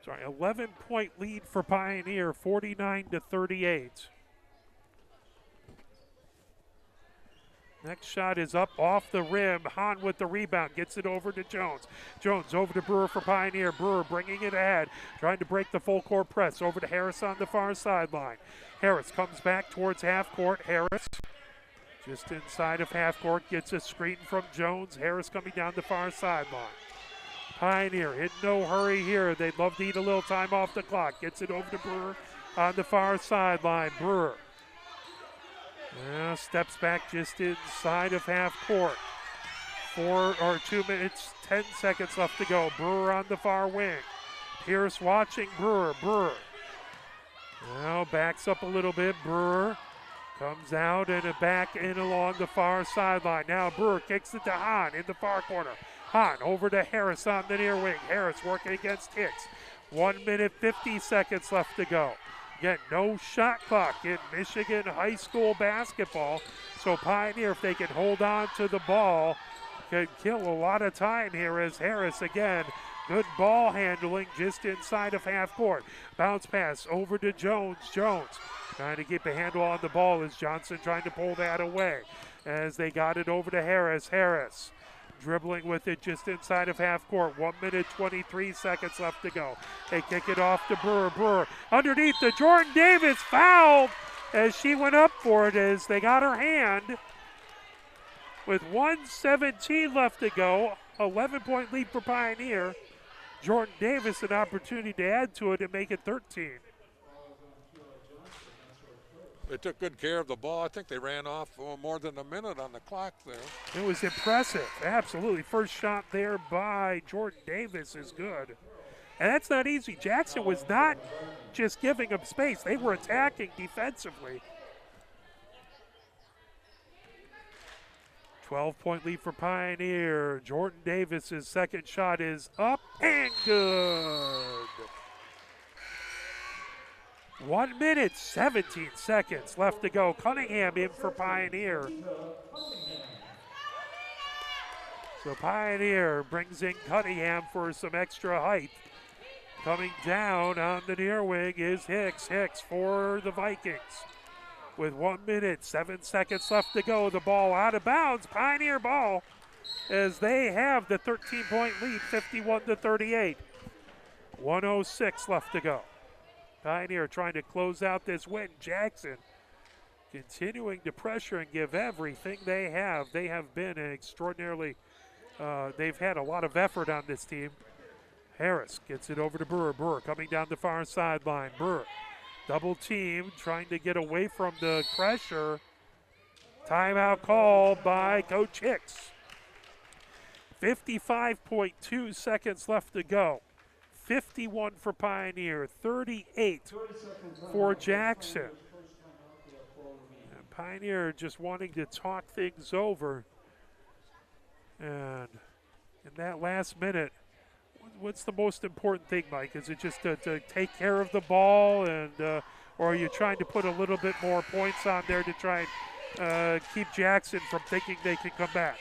11-point lead for Pioneer, 49-38. Next shot is up off the rim. Hahn with the rebound, gets it over to Jones. Jones over to Brewer for Pioneer. Brewer bringing it ahead, trying to break the full court press. Over to Harris on the far sideline. Harris comes back towards half court. Harris just inside of half court, gets a screen from Jones. Harris coming down the far sideline. Pioneer in no hurry here. They'd love to eat a little time off the clock. Gets it over to Brewer on the far sideline. Brewer steps back just inside of half court. 2 minutes, 10 seconds left to go. Brewer on the far wing. Pierce watching Brewer. Brewer now backs up a little bit. Brewer comes out and back in along the far sideline. Now Brewer kicks it to Hahn in the far corner. Hahn over to Harris on the near wing. Harris working against Hicks. 1 minute, 50 seconds left to go. Again, no shot clock in Michigan high school basketball. So Pioneer, if they can hold on to the ball, can kill a lot of time here as Harris again. Good ball handling just inside of half court. Bounce pass over to Jones. Jones trying to keep a handle on the ball as Johnson trying to pull that away. As they got it over to Harris. Harris dribbling with it just inside of half court. 1 minute, 23 seconds left to go. They kick it off to Brewer. Brewer underneath the Jordan Davis fouled as she went up for it as they got her hand. With 1:17 left to go, 11-point lead for Pioneer. Jordan Davis an opportunity to add to it and make it 13. They took good care of the ball. I think they ran off more than a minute on the clock there. It was impressive, absolutely. First shot there by Jordan Davis is good. And that's not easy. Jackson was not just giving them space. They were attacking defensively. 12-point lead for Pioneer. Jordan Davis's second shot is up and good. 1 minute, 17 seconds left to go. Cunningham in for Pioneer. So Pioneer brings in Cunningham for some extra height. Coming down on the near wing is Hicks. Hicks for the Vikings. With 1 minute, 7 seconds left to go. The ball out of bounds. Pioneer ball as they have the 13-point lead, 51-38. 1:06 left to go. Pioneer trying to close out this win. Jackson continuing to pressure and give everything they have. They have been an extraordinarily, they've had a lot of effort on this team. Harris gets it over to Brewer. Brewer coming down the far sideline. Brewer double team, trying to get away from the pressure. Timeout call by Coach Hicks. 55.2 seconds left to go. 51 for Pioneer, 38 for Jackson. And Pioneer just wanting to talk things over. And in that last minute, what's the most important thing, Mike? Is it just to take care of the ball, and or are you trying to put a little bit more points on there to try and keep Jackson from thinking they can come back?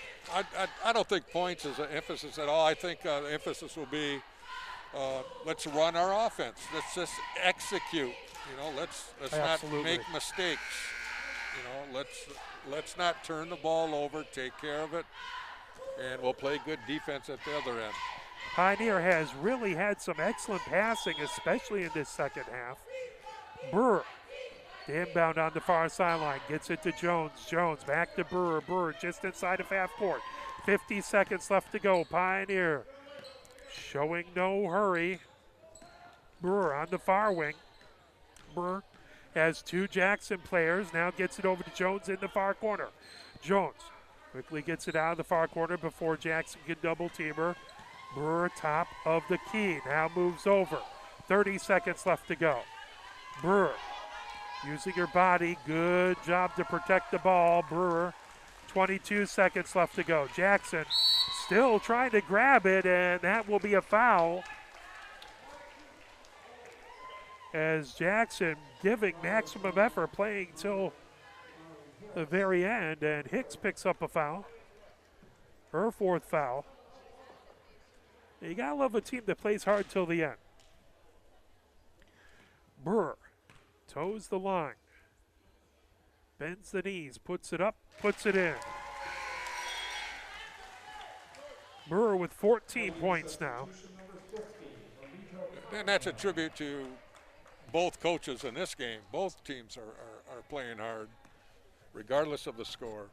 I don't think points is an emphasis at all. I think the emphasis will be let's run our offense. Let's just execute. You know, let's not make mistakes. You know, let's not turn the ball over. Take care of it, and we'll play good defense at the other end. Pioneer has really had some excellent passing, especially in this second half. Brewer The inbound on the far sideline. Gets it to Jones. Jones back to Brewer. Brewer just inside of half court. 50 seconds left to go. Pioneer showing no hurry. Brewer on the far wing. Brewer has two Jackson players. Now gets it over to Jones in the far corner. Jones quickly gets it out of the far corner before Jackson can double team her. Brewer top of the key. Now moves over. 30 seconds left to go. Brewer using her body. Good job to protect the ball. Brewer, 22 seconds left to go. Jackson still trying to grab it, and that will be a foul. As Jackson giving maximum effort, playing till the very end, and Hicks picks up a foul. Her fourth foul. You gotta love a team that plays hard till the end. Brewer toes the line. Bends the knees, puts it up, puts it in. Brewer with 14 points now. And that's a tribute to both coaches in this game. Both teams are playing hard, regardless of the score.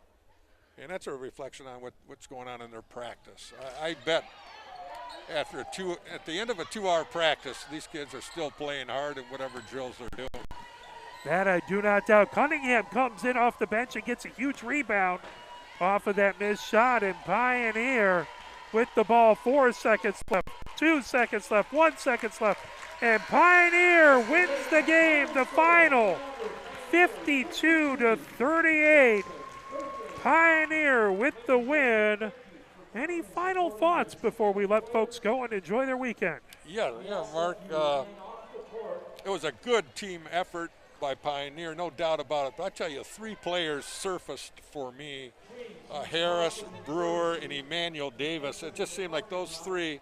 And that's a reflection on what's going on in their practice. I bet at the end of a 2-hour practice, these kids are still playing hard at whatever drills they're doing. That I do not doubt. Cunningham comes in off the bench and gets a huge rebound off of that missed shot. And Pioneer with the ball, 4 seconds left, 2 seconds left, 1 second left. And Pioneer wins the game, the final, 52-38. Pioneer with the win. Any final thoughts before we let folks go and enjoy their weekend? Yeah, Mark. It was a good team effort by Pioneer, no doubt about it. But I tell you, 3 players surfaced for me: Harris, Brewer, and Emmanuel Davis. It just seemed like those 3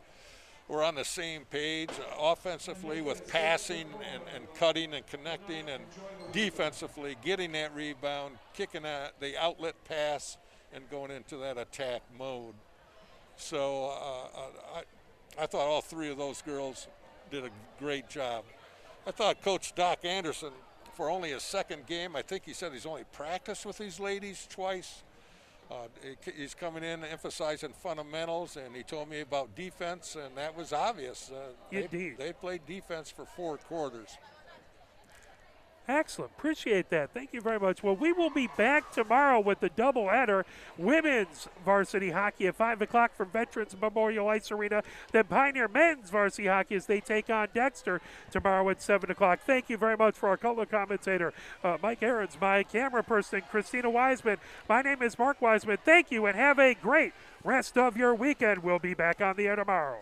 were on the same page offensively with passing and cutting and connecting, and defensively getting that rebound, kicking the outlet pass, and going into that attack mode. So I thought all 3 of those girls did a great job. I thought Coach Doc Anderson, for only his second game, I think he said he's only practiced with these ladies twice. He's coming in emphasizing fundamentals, and he told me about defense, and that was obvious. Indeed. They played defense for 4 quarters. Excellent. Appreciate that. Thank you very much. Well, we will be back tomorrow with the doubleheader. Women's varsity hockey at 5 o'clock from Veterans Memorial Ice Arena. Then Pioneer men's varsity hockey as they take on Dexter tomorrow at 7 o'clock. Thank you very much for our color commentator, Mike Ahrens, my camera person, Christina Wiseman. My name is Mark Wiseman. Thank you and have a great rest of your weekend. We'll be back on the air tomorrow.